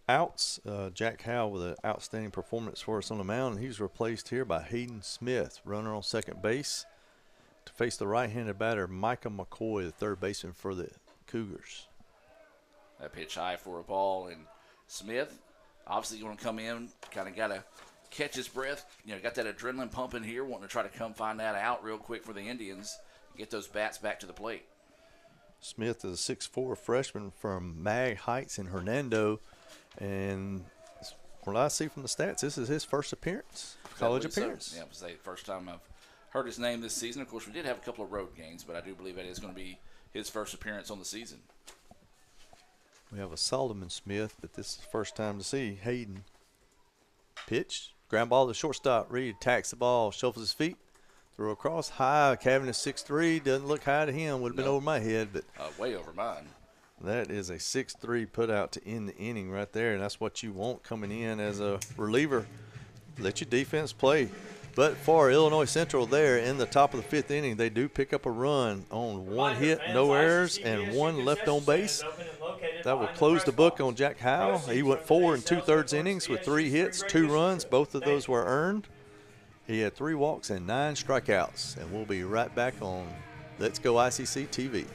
outs. Jack Howell with an outstanding performance for us on the mound. He's replaced here by Hayden Smith, runner on second base, to face the right-handed batter Micah McCoy, the third baseman for the Cougars. That pitch high for a ball, and Smith obviously going to come in, kind of got to catch his breath. You know, got that adrenaline pumping here, wanting to try to come find that out real quick for the Indians, get those bats back to the plate. Smith is a 6'4" freshman from Mag Heights in Hernando. And what I see from the stats, this is his first college appearance. Yeah, it was the first time I've heard his name this season. Of course, we did have a couple of road games, but I do believe that is going to be his first appearance on the season. We have a Solomon Smith, but this is the first time to see Hayden. Pitch, ground ball to shortstop. Reed attacks the ball, shuffles his feet, throw across high. Cavan is 6'3", doesn't look high to him. Would have been over my head, but way over mine. That is a 6'3" put out to end the inning right there, and that's what you want coming in as a reliever. Let your defense play. But for Illinois Central there in the top of the 5th inning, they do pick up a run on 1 hit, no errors, and 1 left on base. That will close the book on Jack Howell. He went 4 2/3 innings with 3 hits, 2 runs. Both of those were earned. He had 3 walks and 9 strikeouts. And we'll be right back on Let's Go ICC TV.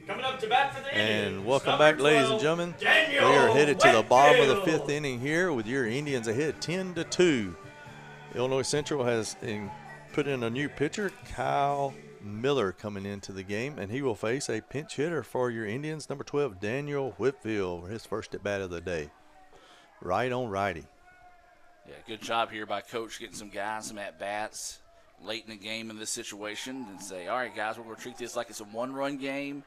Coming up to bat for the Indians. And welcome back, ladies and gentlemen. We are headed to the bottom of the 5th inning here with your Indians ahead 10-2. Illinois Central has put in a new pitcher, Kyle Miller, coming into the game, and he will face a pinch hitter for your Indians, number 12, Daniel Whitfield, for his first at bat of the day. Right on righty. Yeah, good job here by Coach getting some guys some at-bats late in the game in this situation and say, all right, guys, we're going to treat this like it's a 1-run game.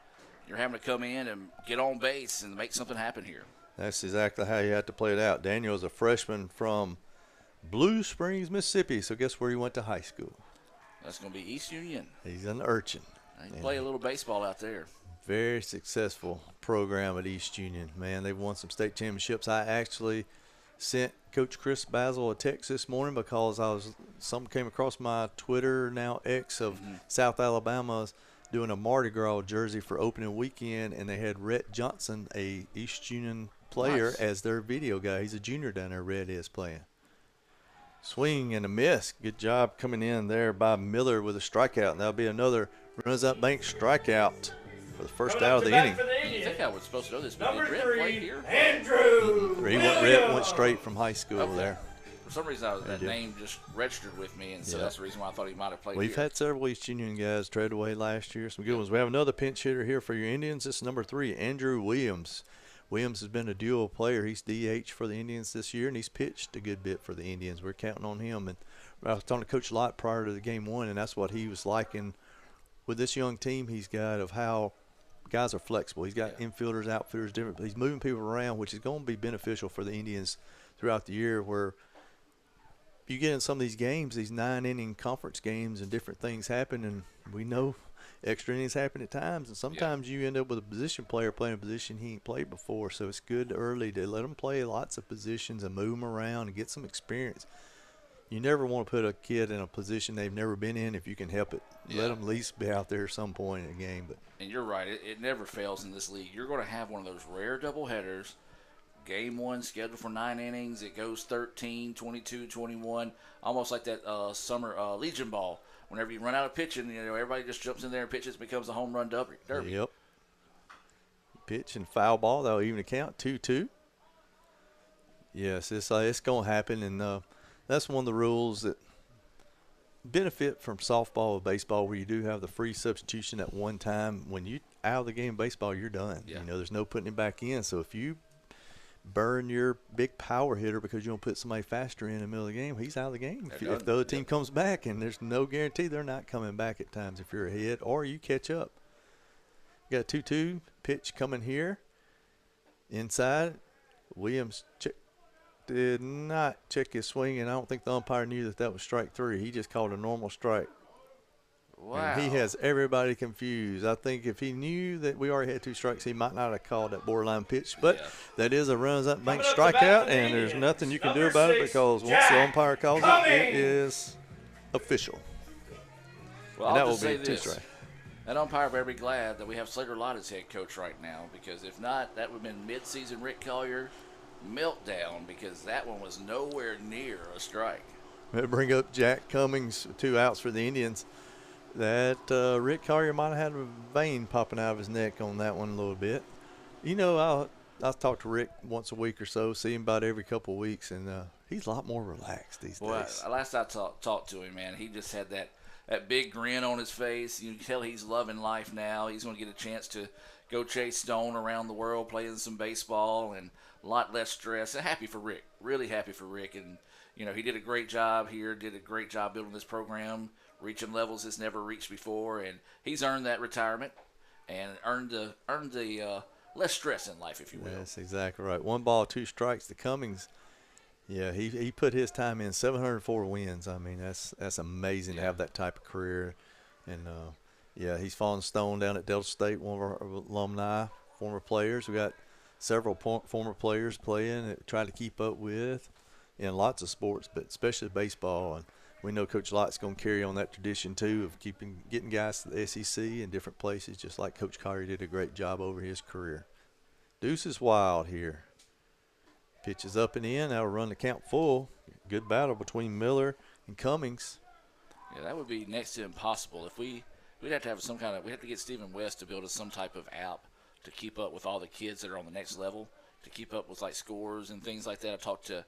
You're having to come in and get on base and make something happen here. That's exactly how you have to play it out. Daniel is a freshman from Blue Springs, Mississippi. So guess where he went to high school? That's going to be East Union. He's an urchin. He play a little baseball out there. Very successful program at East Union. Man, they've won some state championships. I actually sent Coach Chris Basil a text this morning because something came across my Twitter, now X, of South Alabama's doing a Mardi Gras jersey for opening weekend, and they had Rhett Johnson, a East Union player, as their video guy. He's a junior down there, Rhett is playing. Swing and a miss. Good job coming in there by Miller with a strikeout, and that'll be another runs-up bank strikeout for the first out of the inning. I think I was supposed to know this, but did Rhett play here? Andrew. Rhett went straight from high school there. For some reason, that name just registered with me, and so that's the reason why I thought he might have played We've here. had several East Union guys trade away last year. Some good ones. We have another pinch hitter here for your Indians. This is number 3, Andrew Williams. Williams has been a dual player. He's DH for the Indians this year, and he's pitched a good bit for the Indians. We're counting on him. And I was talking to Coach Lott prior to the game 1, and that's what he was liking with this young team he's got, of how guys are flexible. He's got infielders, outfielders, different. He's moving people around, which is going to be beneficial for the Indians throughout the year, where you get in some of these games, these 9-inning conference games, and different things happen, and we know extra innings happen at times, and sometimes you end up with a position player playing a position he ain't played before. So it's good early to let them play lots of positions and move them around and get some experience. you never want to put a kid in a position they've never been in if you can help it. Let them at least be out there at some point in a game. But And you're right. It never fails in this league. You're going to have one of those rare doubleheaders. Game one scheduled for 9 innings. It goes 13, 22, 21, almost like that summer Legion ball. Whenever you run out of pitching, everybody just jumps in there and pitches, becomes a home run derby. Yep. Pitch and foul ball, that'll even count 2-2. Yes, it's going to happen, and that's one of the rules that benefit from softball or baseball, where you do have the free substitution at one time. When you out of the game of baseball, you're done. Yeah. There's no putting it back in. So if you burn your big power hitter because you don't put somebody faster in the middle of the game, he's out of the game. If the other team comes back, and there's no guarantee they're not coming back at times if you're ahead or you catch up. You got a 2-2 pitch coming here. Inside, Williams did not check his swing, and I don't think the umpire knew that was strike 3. He just called a normal strike. Wow. And he has everybody confused. I think if he knew that we already had 2 strikes, he might not have called that borderline pitch. But that is a runs up bank strikeout, and there's nothing you can do about it, because once the umpire calls it, it is official. Well, and I'll that just will say be 2 this. strikes. That umpire better be glad that we have Slater Lott as head coach right now, because if not, that would have been mid-season Rick Collier meltdown, because that one was nowhere near a strike. We'll bring up Jack Cummings, 2 outs for the Indians. That Rick Collier might have had a vein popping out of his neck on that one a little bit. I'll talk to Rick once a week or so, see him about every couple of weeks, and he's a lot more relaxed these days. Last I talked to him, man, he just had that big grin on his face. You can tell he's loving life now. He's going to get a chance to go chase Stone around the world, playing some baseball, and a lot less stress. And happy for Rick, really happy for Rick. And, he did a great job here, did a great job building this program, reaching levels it's never reached before. And he's earned that retirement and earned the less stress in life, if you will. That's exactly right. 1 ball, 2 strikes to Cummings. Yeah, he put his time in, 704 wins. I mean, that's amazing to have that type of career. And, he's fallen Stone down at Delta State, one of our alumni, former players. We got several former players playing that try to keep up with in lots of sports, but especially baseball. And we know Coach Lott's going to carry on that tradition, too, of getting guys to the SEC and different places, just like Coach Collier did a great job over his career. Deuce is wild here. Pitches up and in. That'll run the count full. Good battle between Miller and Cummings. Yeah, that would be next to impossible. If we'd have to have we'd have to get Stephen West to build us some type of app to keep up with all the kids that are on the next level, to keep up with like scores and things like that. I talked to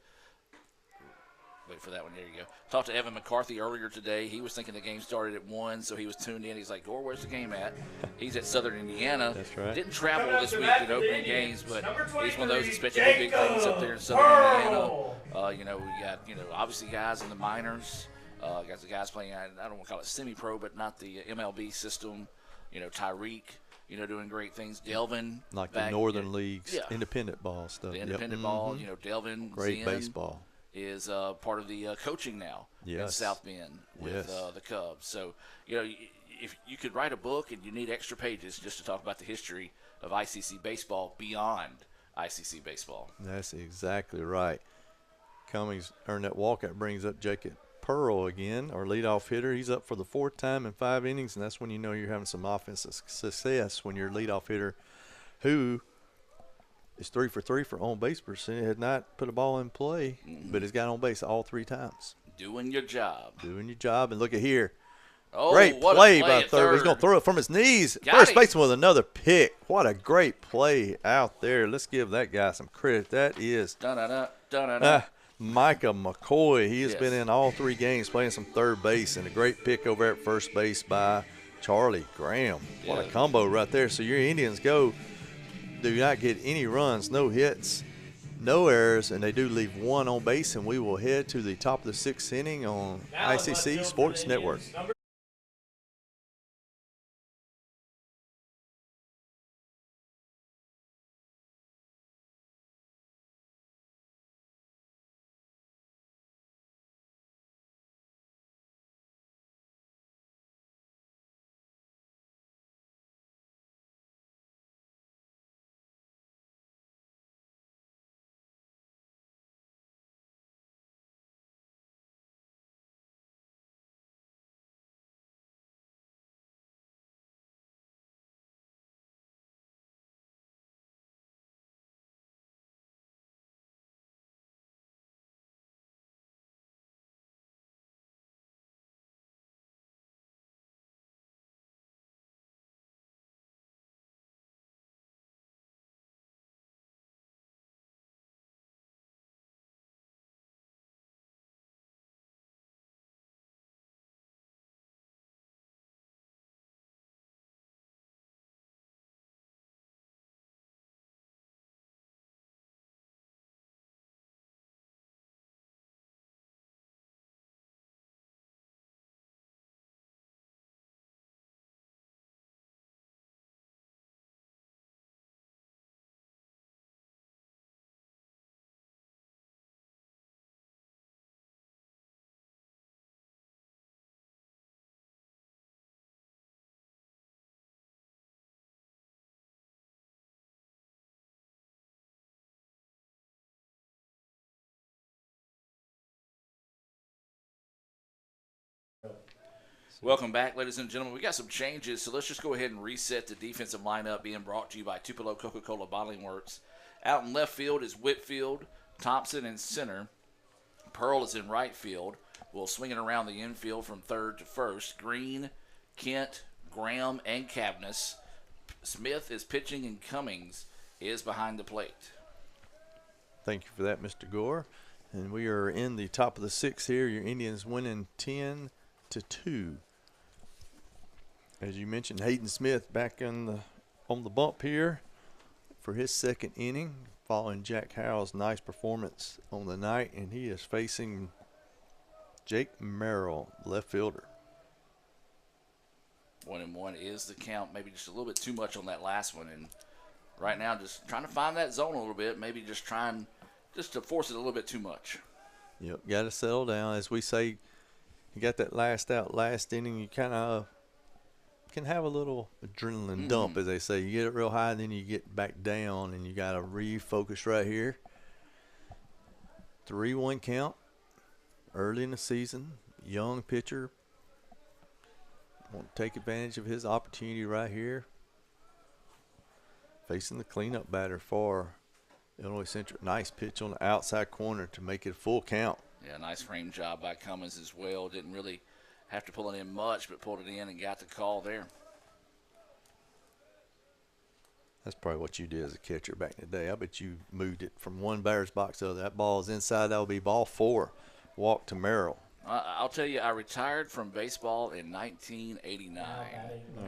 Wait for that one. There you go. Talked to Evan McCarthy earlier today. He was thinking the game started at 1, so he was tuned in. He's like, Gore, where's the game at? He's at Southern Indiana. That's right. Didn't travel this week in opening games, but he's one of those expecting to do big things up there in Southern Indiana. We got, obviously guys in the minors. Got the guys playing, I don't want to call it semi-pro, but not the MLB system. Tyreek, doing great things. Delvin. Like the Northern Leagues, independent ball stuff. The independent ball, Delvin. Great Zen baseball. Is part of the coaching now in South Bend with the Cubs. So, if you could write a book and you need extra pages just to talk about the history of ICC baseball beyond ICC baseball. That's exactly right. Cummings earned that walk. That brings up Jacob Pearl again, our leadoff hitter. He's up for the 4th time in 5 innings, and that's when you know you're having some offensive success, when your leadoff hitter, who is 3 for 3 for on base percentage, had not put a ball in play, but has got on base all 3 times. Doing your job. And look at here. Oh, great play by third. He's going to throw it from his knees. First baseman with another pick. What a great play out there. Let's give that guy some credit. That is Micah McCoy. He has been in all 3 games playing some third base, and a great pick over at first base by Charlie Graham. What a combo right there. So your Indians do not get any runs, no hits, no errors, and they do leave 1 on base, and we will head to the top of the 6th inning on ICC Sports Network. Welcome back, ladies and gentlemen. We got some changes, so let's just go ahead and reset the defensive lineup being brought to you by Tupelo Coca-Cola Bottling Works. Out in left field is Whitfield, Thompson in center. Pearl is in right field. We'll swing it around the infield from third to first. Green, Kent, Graham, and Cavness. Smith is pitching, and Cummings is behind the plate. Thank you for that, Mr. Gore. And we are in the top of the sixth here. Your Indians winning 10-2. As you mentioned, Hayden Smith back on the bump here for his second inning, following Jack Howell's nice performance on the night, and he is facing Jake Merrill, left fielder. 1-1 is the count. Maybe just a little bit too much on that last one, and right now just trying to find that zone a little bit. Maybe just trying to force it a little bit too much. Yep, got to settle down. As we say, you got that last out, last inning. You kind of can have a little adrenaline dump, as they say. You get it real high, and then you get back down, and you got to refocus right here. 3-1 count, early in the season, young pitcher. Want to take advantage of his opportunity right here. Facing the cleanup batter for Illinois Central. Nice pitch on the outside corner to make it a full count. Yeah, nice frame job by Cummins as well. Didn't really have to pull it in much, but pulled it in and got the call there. That's probably what you did as a catcher back in the day. I bet you moved it from one batter's box to the other. That ball is inside. That will be ball 4. Walk to Merrill. I'll tell you, I retired from baseball in 1989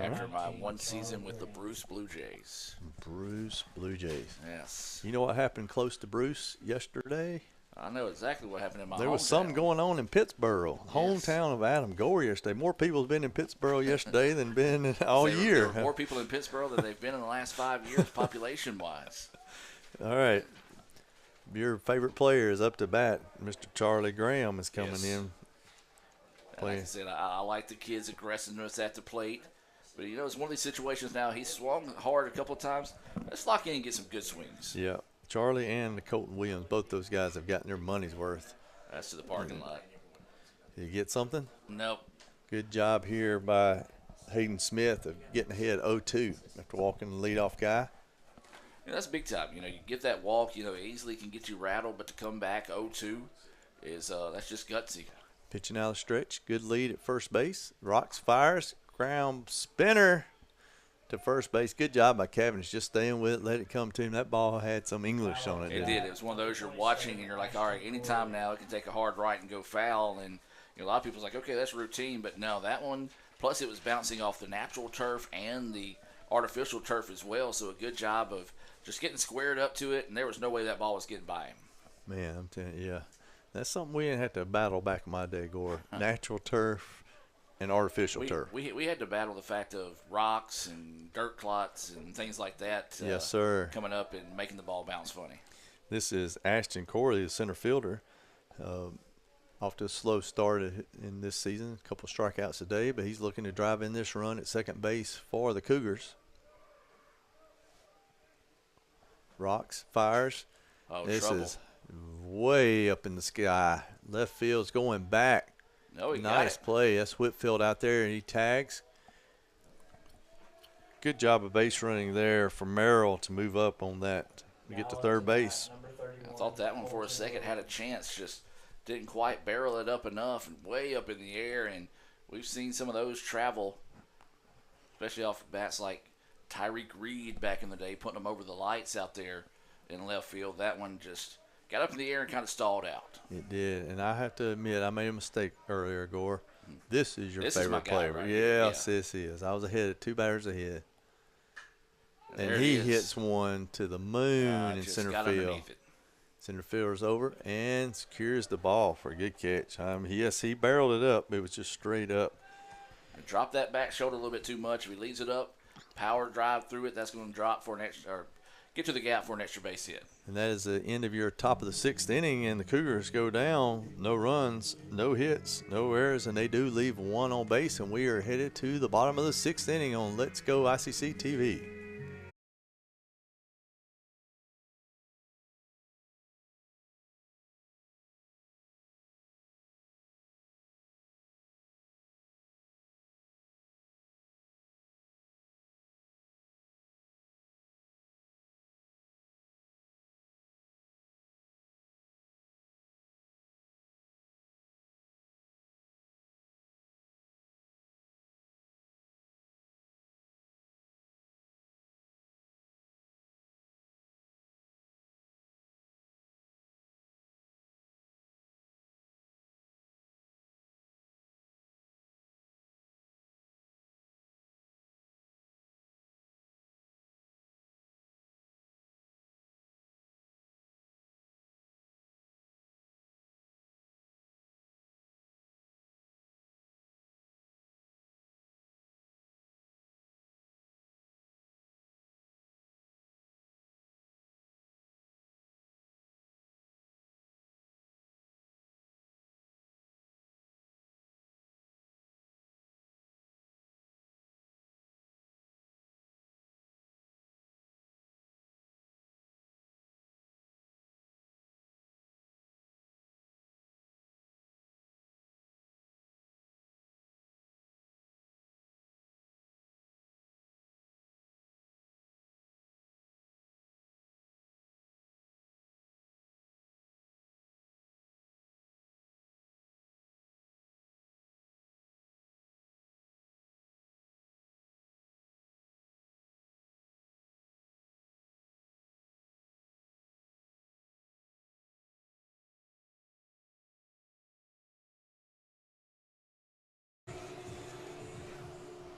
after my one season with the Bruce Blue Jays. Bruce Blue Jays. Yes. You know what happened close to Bruce yesterday? I know exactly what happened in my There was hometown. something going on in Pittsburgh, hometown of Adam Gore yesterday. More people have been in Pittsburgh yesterday than been all year. There were more people in Pittsburgh than they've been in the last 5 years, population-wise. All right. Your favorite player is up to bat. Mr. Charlie Graham is coming in. Like I said, I like the kid's aggressiveness at the plate. But, you know, it's one of these situations now. He's swung hard a couple of times. Let's lock in and get some good swings. Yeah. Charlie and Colton Williams, both those guys have gotten their money's worth. That's to the parking lot. Did you get something? Nope. Good job here by Hayden Smith of getting ahead 0-2 after walking the leadoff guy. Yeah, that's big time. You know, you get that walk, you know, easily can get you rattled, but to come back 0-2 is that's just gutsy. Pitching out of the stretch. Good lead at first base. Rocks fires. Ground spinner to first base. Good job by Cavendish. Just staying with it. Let it come to him. That ball had some English on it. It did. It was one of those you're watching and you're like, all right, anytime now it can take a hard right and go foul. And you know, a lot of people's like, okay, that's routine. But no, that one, plus it was bouncing off the natural turf and the artificial turf as well. So a good job of just getting squared up to it. And there was no way that ball was getting by him. Man, I'm telling you, yeah. That's something we didn't have to battle back in my day, Gore. Natural turf and artificial turf. We had to battle the fact of rocks and dirt clots and things like that. Yes, sir. Coming up and making the ball bounce funny. This is Ashton Corley, the center fielder. Off to a slow start in this season. A couple strikeouts today, but he's looking to drive in this run at second base for the Cougars. Rocks, fires. Oh, this trouble. is way up in the sky. Left field's going back. No, he nice got it. play. That's Whitfield out there, and he tags. Good job of base running there for Merrill to move up on that to get to third base. I thought that one for a second had a chance, just didn't quite barrel it up enough and way up in the air. And we've seen some of those travel, especially off bats like Tyreek Reed back in the day, putting them over the lights out there in left field. That one just got up in the air and kind of stalled out. It did, and I have to admit, I made a mistake earlier, Gore. This is your This is my favorite guy player. right here, Yes, this is. I was ahead, 2 batters ahead. There And it he is. hits one to the moon in Just center got field. underneath it. Center fielder's over and secures the ball for a good catch. Yes, he barreled it up. It was just straight up. Drop that back shoulder a little bit too much. If he leaves it up, power drive through it, that's going to drop for an extra, or get to the gap for an extra base hit. And that is the end of your top of the 6th inning, and the Cougars go down. No runs, no hits, no errors, and they do leave 1 on base, and we are headed to the bottom of the 6th inning on Let's Go ICC TV.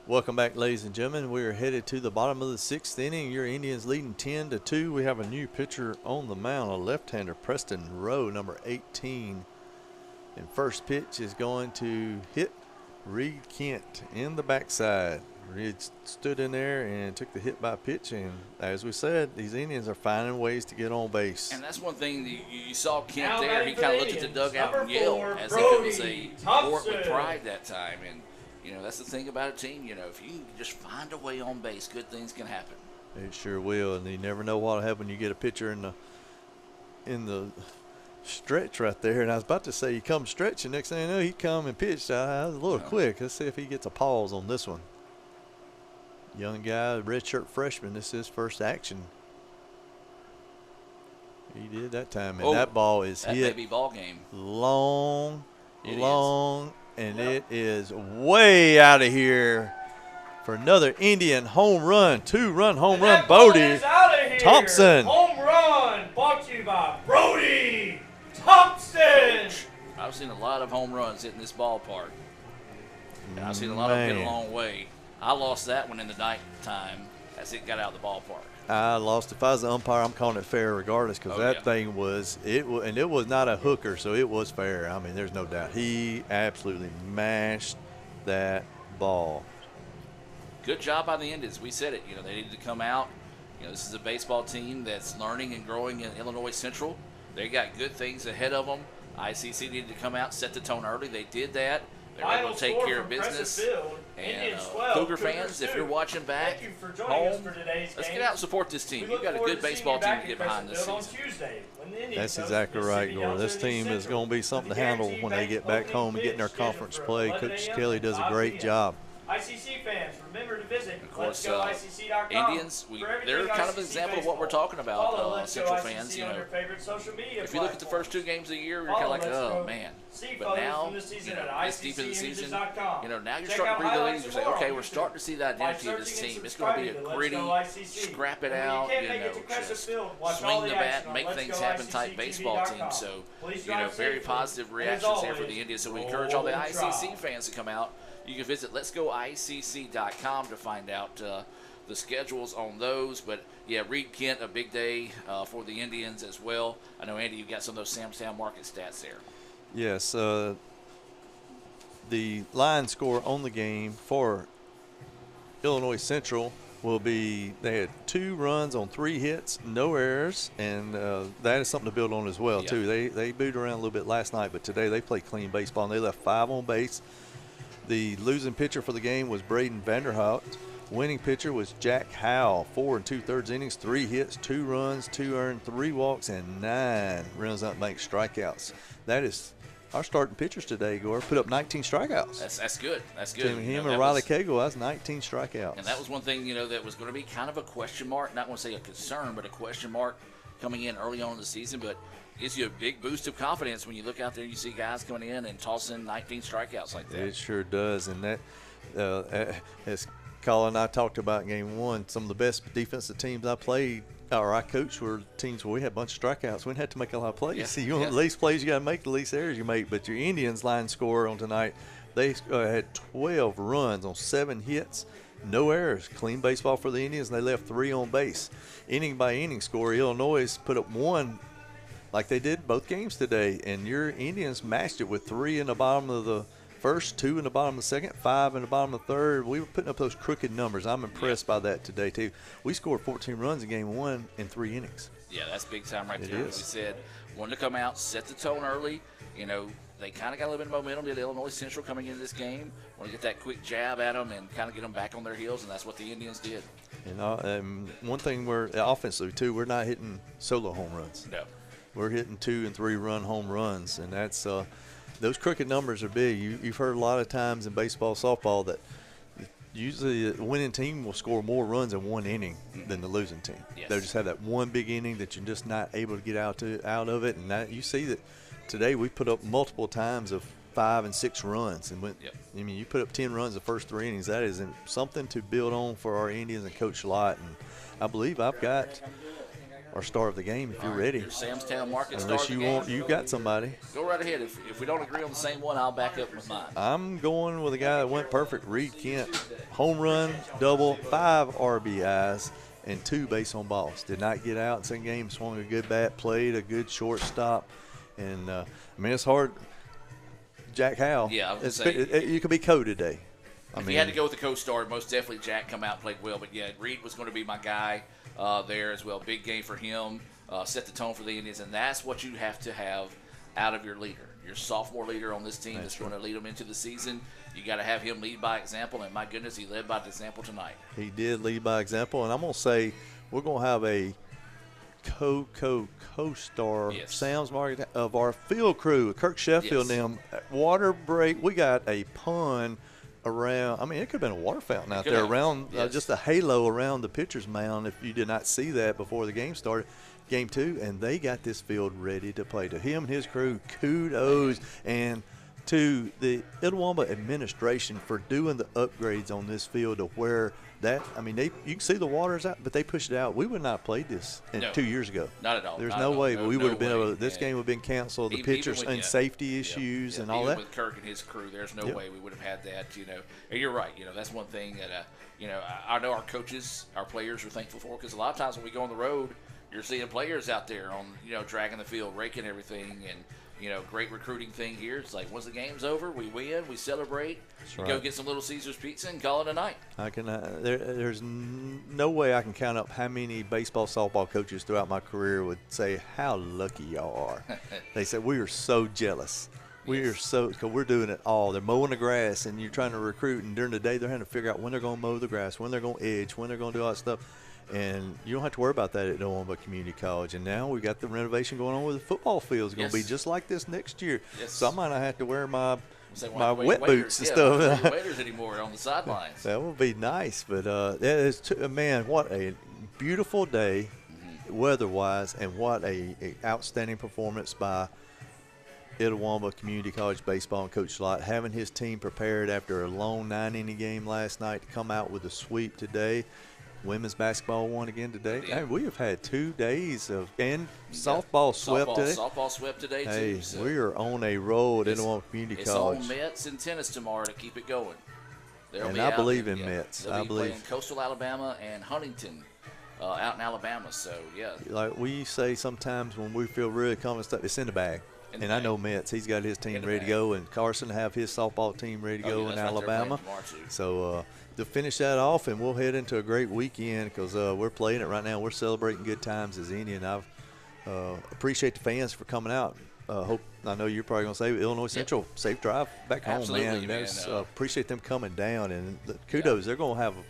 Welcome back, ladies and gentlemen. We are headed to the bottom of the 6th inning. Your Indians leading 10-2. We have a new pitcher on the mound, a left-hander, Preston Rowe, number 18. And first pitch is going to hit Reed Kent in the backside. Reed stood in there and took the hit by pitch, and as we said, these Indians are finding ways to get on base. And that's one thing that you saw Kent Now there. He kind of looked at the dugout and yelled as if it was a sport with pride that time. And that's the thing about a team. If you can just find a way on base, good things can happen. It sure will, and you never know what'll happen when you get a pitcher in the stretch right there. And I was about to say he comes stretching. Next thing you know, he come and pitched. I was a little quick. Let's see if he gets a pause on this one. Young guy, redshirt freshman. This is his first action. He did that time, and that ball is that hit. That may be ball game. Long, and it is way out of here for another Indian home run. 2-run home run, Bodie Thompson. Home run brought to you by Brody Thompson. I've seen a lot of home runs hitting this ballpark, and I've seen a lot of them hit a long way. I lost that one in the night time as it got out of the ballpark. I lost. If I was the umpire, I'm calling it fair regardless, because thing was and it was not a hooker, so it was fair. I mean, there's no doubt. He absolutely mashed that ball. Good job by the Indians. We said it. They needed to come out. This is a baseball team that's learning and growing in Illinois Central. They got good things ahead of them. ICC needed to come out, set the tone early. They did that. They were able to take care of business. And Cougar fans, if you're watching back home, let's get out and support this team. You've got a good baseball team to get behind this season. That's exactly right, Gore. This team is going to be something to handle when they get back home and get in their conference play. Coach Kelly does a great job. ICC fans, remember to visit of course, letsgoicc.com. Indians, they're kind of an example of what we're talking about, Central fans. If you look at the first 2 games of the year, you're kind of like, oh, man. But now, this deep in the season, now you're starting to breathe the leads. You're saying, okay, we're starting to see the identity of this team. It's going to be a gritty, scrap it out, just swing the bat and make things happen type baseball team. So, very positive reactions here for the Indians. So we encourage all the ICC fans to come out. You can visit letsgoicc.com to find out the schedules on those. But, yeah, Reed Kent, a big day for the Indians as well. I know, Andy, you've got some of those Samstown market stats there. Yes. The line score on the game for Illinois Central will be they had 2 runs on 3 hits, no errors, and that is something to build on as well, too. They booted around a little bit last night, but today they played clean baseball, and they left 5 on base. The losing pitcher for the game was Braden Vanderhout. Winning pitcher was Jack Howell. 4 2/3 innings, 3 hits, 2 runs, 2 earned, 3 walks, and 9 runs out bank strikeouts. That is our starting pitchers today, Gore. Put up 19 strikeouts. That's good. That's good. Him and Riley Cagle, that's 19 strikeouts. And that was one thing, that was going to be kind of a question mark. Not going to say a concern, but a question mark coming in early on in the season. But gives you a big boost of confidence when you look out there and you see guys coming in and tossing 19 strikeouts like that. It sure does. And that, as Colin and I talked about in game 1, some of the best defensive teams I played or I coached were teams where we had a bunch of strikeouts. We didn't have to make a lot of plays. See, the least plays you got to make, the least errors you make. But your Indians line score on tonight, they had 12 runs on 7 hits. No errors. Clean baseball for the Indians, and they left 3 on base. Inning by inning score, Illinois put up 1 like they did both games today, and your Indians matched it with 3 in the bottom of the first, 2 in the bottom of the second, 5 in the bottom of the third. We were putting up those crooked numbers. I'm impressed by that today, too. We scored 14 runs in game 1 in 3 innings. Yeah, that's big time right there. As we said, wanted to come out, set the tone early. They kind of got a little bit of momentum. Did Illinois Central coming into this game. Want to get that quick jab at them and kind of get them back on their heels, and that's what the Indians did. One thing we're offensively, too, we're not hitting solo home runs. No. We're hitting 2- and 3-run home runs, and that's those crooked numbers are big. You've heard a lot of times in baseball, softball that usually the winning team will score more runs in 1 inning than the losing team. Yes. They'll just have that one big inning that you're just not able to get out of it, and that, you see that today we put up multiple times of 5 and 6 runs, and you put up 10 runs the first 3 innings. That is something to build on for our Indians and Coach Lott. And I believe I've got our star of the game if you're ready. Your Sam's Town Market Unless star you of the want, game. you got somebody. Go right ahead. If we don't agree on the same one, I'll back up with mine. I'm going with a guy that went perfect, Reed Kent. Home run, double, 5 RBIs, and 2 base on balls. Did not get out in second game, swung a good bat, played a good shortstop. And, I mean, it's hard. Jack Howell. Yeah, I was gonna you could be Co today. If you had to go with the co-star, most definitely Jack come out and played well. But, yeah, Reed was going to be my guy there as well. Big game for him. Set the tone for the Indians. And that's what you have to have out of your leader. Your sophomore leader on this team that's going to lead them into the season. You got to have him lead by example. And, my goodness, he led by example tonight. He did lead by example. And I'm going to say we're going to have a co-star Sam's Market of our field crew, Kirk Sheffield and them. Water break. We got a pond around. I mean, it could have been a water fountain out there around, just a halo around the pitcher's mound. If you did not see that before the game started, game 2, and they got this field ready to play. To him and his crew, kudos, and to the Itawamba administration for doing the upgrades on this field to where that, I mean, you can see the water's out, but they pushed it out. We would not have played this 2 years ago. Not at all. There's not no way. No, we would have been way. able to, this game would have been canceled. The pitchers and safety issues and all even that. With Kirk and his crew, there's no way we would have had that, And you're right. That's one thing that, I know our coaches, our players are thankful for, because a lot of times when we go on the road, you're seeing players out there on, dragging the field, raking everything, and, great recruiting thing here. It's like, once the game's over, we win, we celebrate, go get some Little Caesars pizza and call it a night. There's no way I can count up how many baseball, softball coaches throughout my career would say how lucky y'all are. They said, we are so jealous. We are so, because we're doing it all. They're mowing the grass, and you're trying to recruit, and during the day they're having to figure out when they're going to mow the grass, when they're going to edge, when they're going to do all that stuff. And you don't have to worry about that at Itawamba Community College. And now we got the renovation going on with the football field. It's going to be just like this next year. So I might not have to wear my wet boots and stuff. Not wear waders anymore on the sidelines. That would be nice. But man, what a beautiful day, weather-wise, and what a outstanding performance by Itawamba Community College baseball and Coach Slott, having his team prepared after a long 9-inning game last night to come out with a sweep today. Women's basketball won again today. Hey, we have had 2 days and softball swept today. Softball swept today too. Hey, so we are on a roll at Itawamba Community College. It's on Mets and tennis tomorrow to keep it going. I believe in Mets. They'll be playing Coastal Alabama and Huntington out in Alabama. So yeah. Like we say sometimes when we feel really confident, it's in the bag. And I know Metz, he's got his team ready to go, and Carson have his softball team ready to go in Alabama. So to finish that off, and we'll head into a great weekend because we're playing it right now. We're celebrating good times as Indian. I appreciate the fans for coming out. I know you're probably going to say Illinois Central, safe drive back home, man. Appreciate them coming down, and kudos. They're going to have a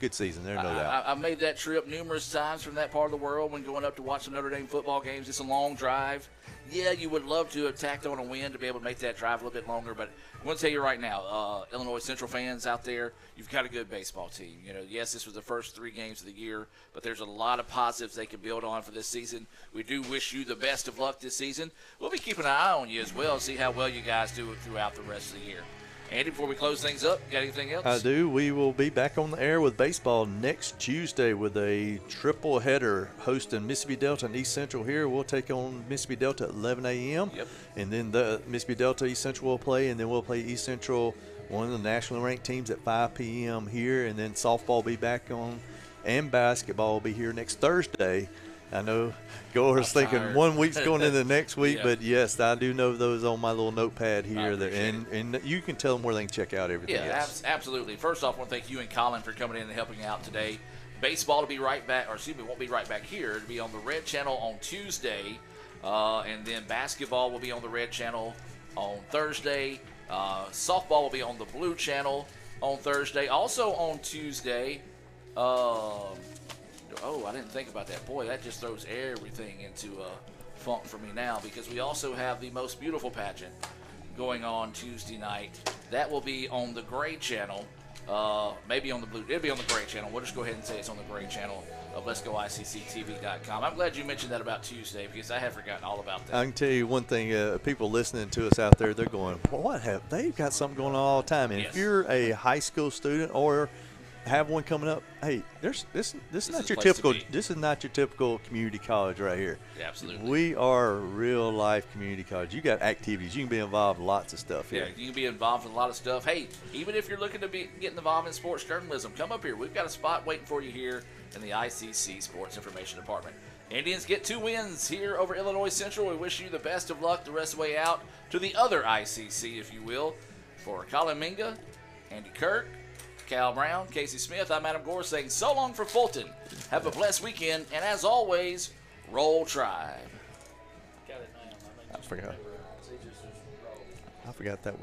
good season. There's no doubt. I've made that trip numerous times from that part of the world when going up to watch some Notre Dame football games. It's a long drive. Yeah, you would love to have tacked on a win to be able to make that drive a little bit longer, but I'm going to tell you right now, Illinois Central fans out there, you've got a good baseball team. Yes, this was the first 3 games of the year, but there's a lot of positives they can build on for this season. We do wish you the best of luck this season. We'll be keeping an eye on you as well, see how well you guys do it throughout the rest of the year. Andy, before we close things up, got anything else? I do. We will be back on the air with baseball next Tuesday with a triple header hosting Mississippi Delta and East Central here. We'll take on Mississippi Delta at 11 a.m. And then the Mississippi Delta, East Central will play, and then we'll play East Central, one of the nationally ranked teams, at 5 p.m. here. And then softball will be back on, and basketball will be here next Thursday. I know Goer's thinking 1 week's going into the next week, but yes, I do know those on my little notepad here. And you can tell them where they can check out everything else. Absolutely. First off, I want to thank you and Colin for coming in and helping out today. Baseball to be right back, won't be right back here. It'll be on the Red Channel on Tuesday, and then basketball will be on the Red Channel on Thursday. Softball will be on the Blue Channel on Thursday. Also on Tuesday, I didn't think about that. Boy, that just throws everything into a funk for me now, because we also have the Most Beautiful pageant going on Tuesday night. That will be on the Gray Channel, maybe on the Blue. It'll be on the Gray Channel. We'll just go ahead and say it's on the Gray Channel of Let'sGoICCTV.com. I'm glad you mentioned that about Tuesday, because I had forgotten all about that. I can tell you one thing. People listening to us out there, they're going, well, they've got something going on all the time. And if you're a high school student or have one coming up, hey, this is not is your the place to typical. be. This is not your typical community college right here. Yeah, absolutely. We are a real life community college. You got activities. You can be involved in lots of stuff Yeah, here. you can be involved in a lot of stuff. Hey, even if you're looking to be getting involved in sports journalism, come up here. We've got a spot waiting for you here in the ICC Sports Information Department. Indians get 2 wins here over Illinois Central. We wish you the best of luck the rest of the way out to the other ICC, if you will. For Colin Minga, Andy Kirk, Cal Brown, Casey Smith, I'm Adam Gore saying so long for Fulton. Have a blessed weekend, and as always, roll Tribe. I forgot that was.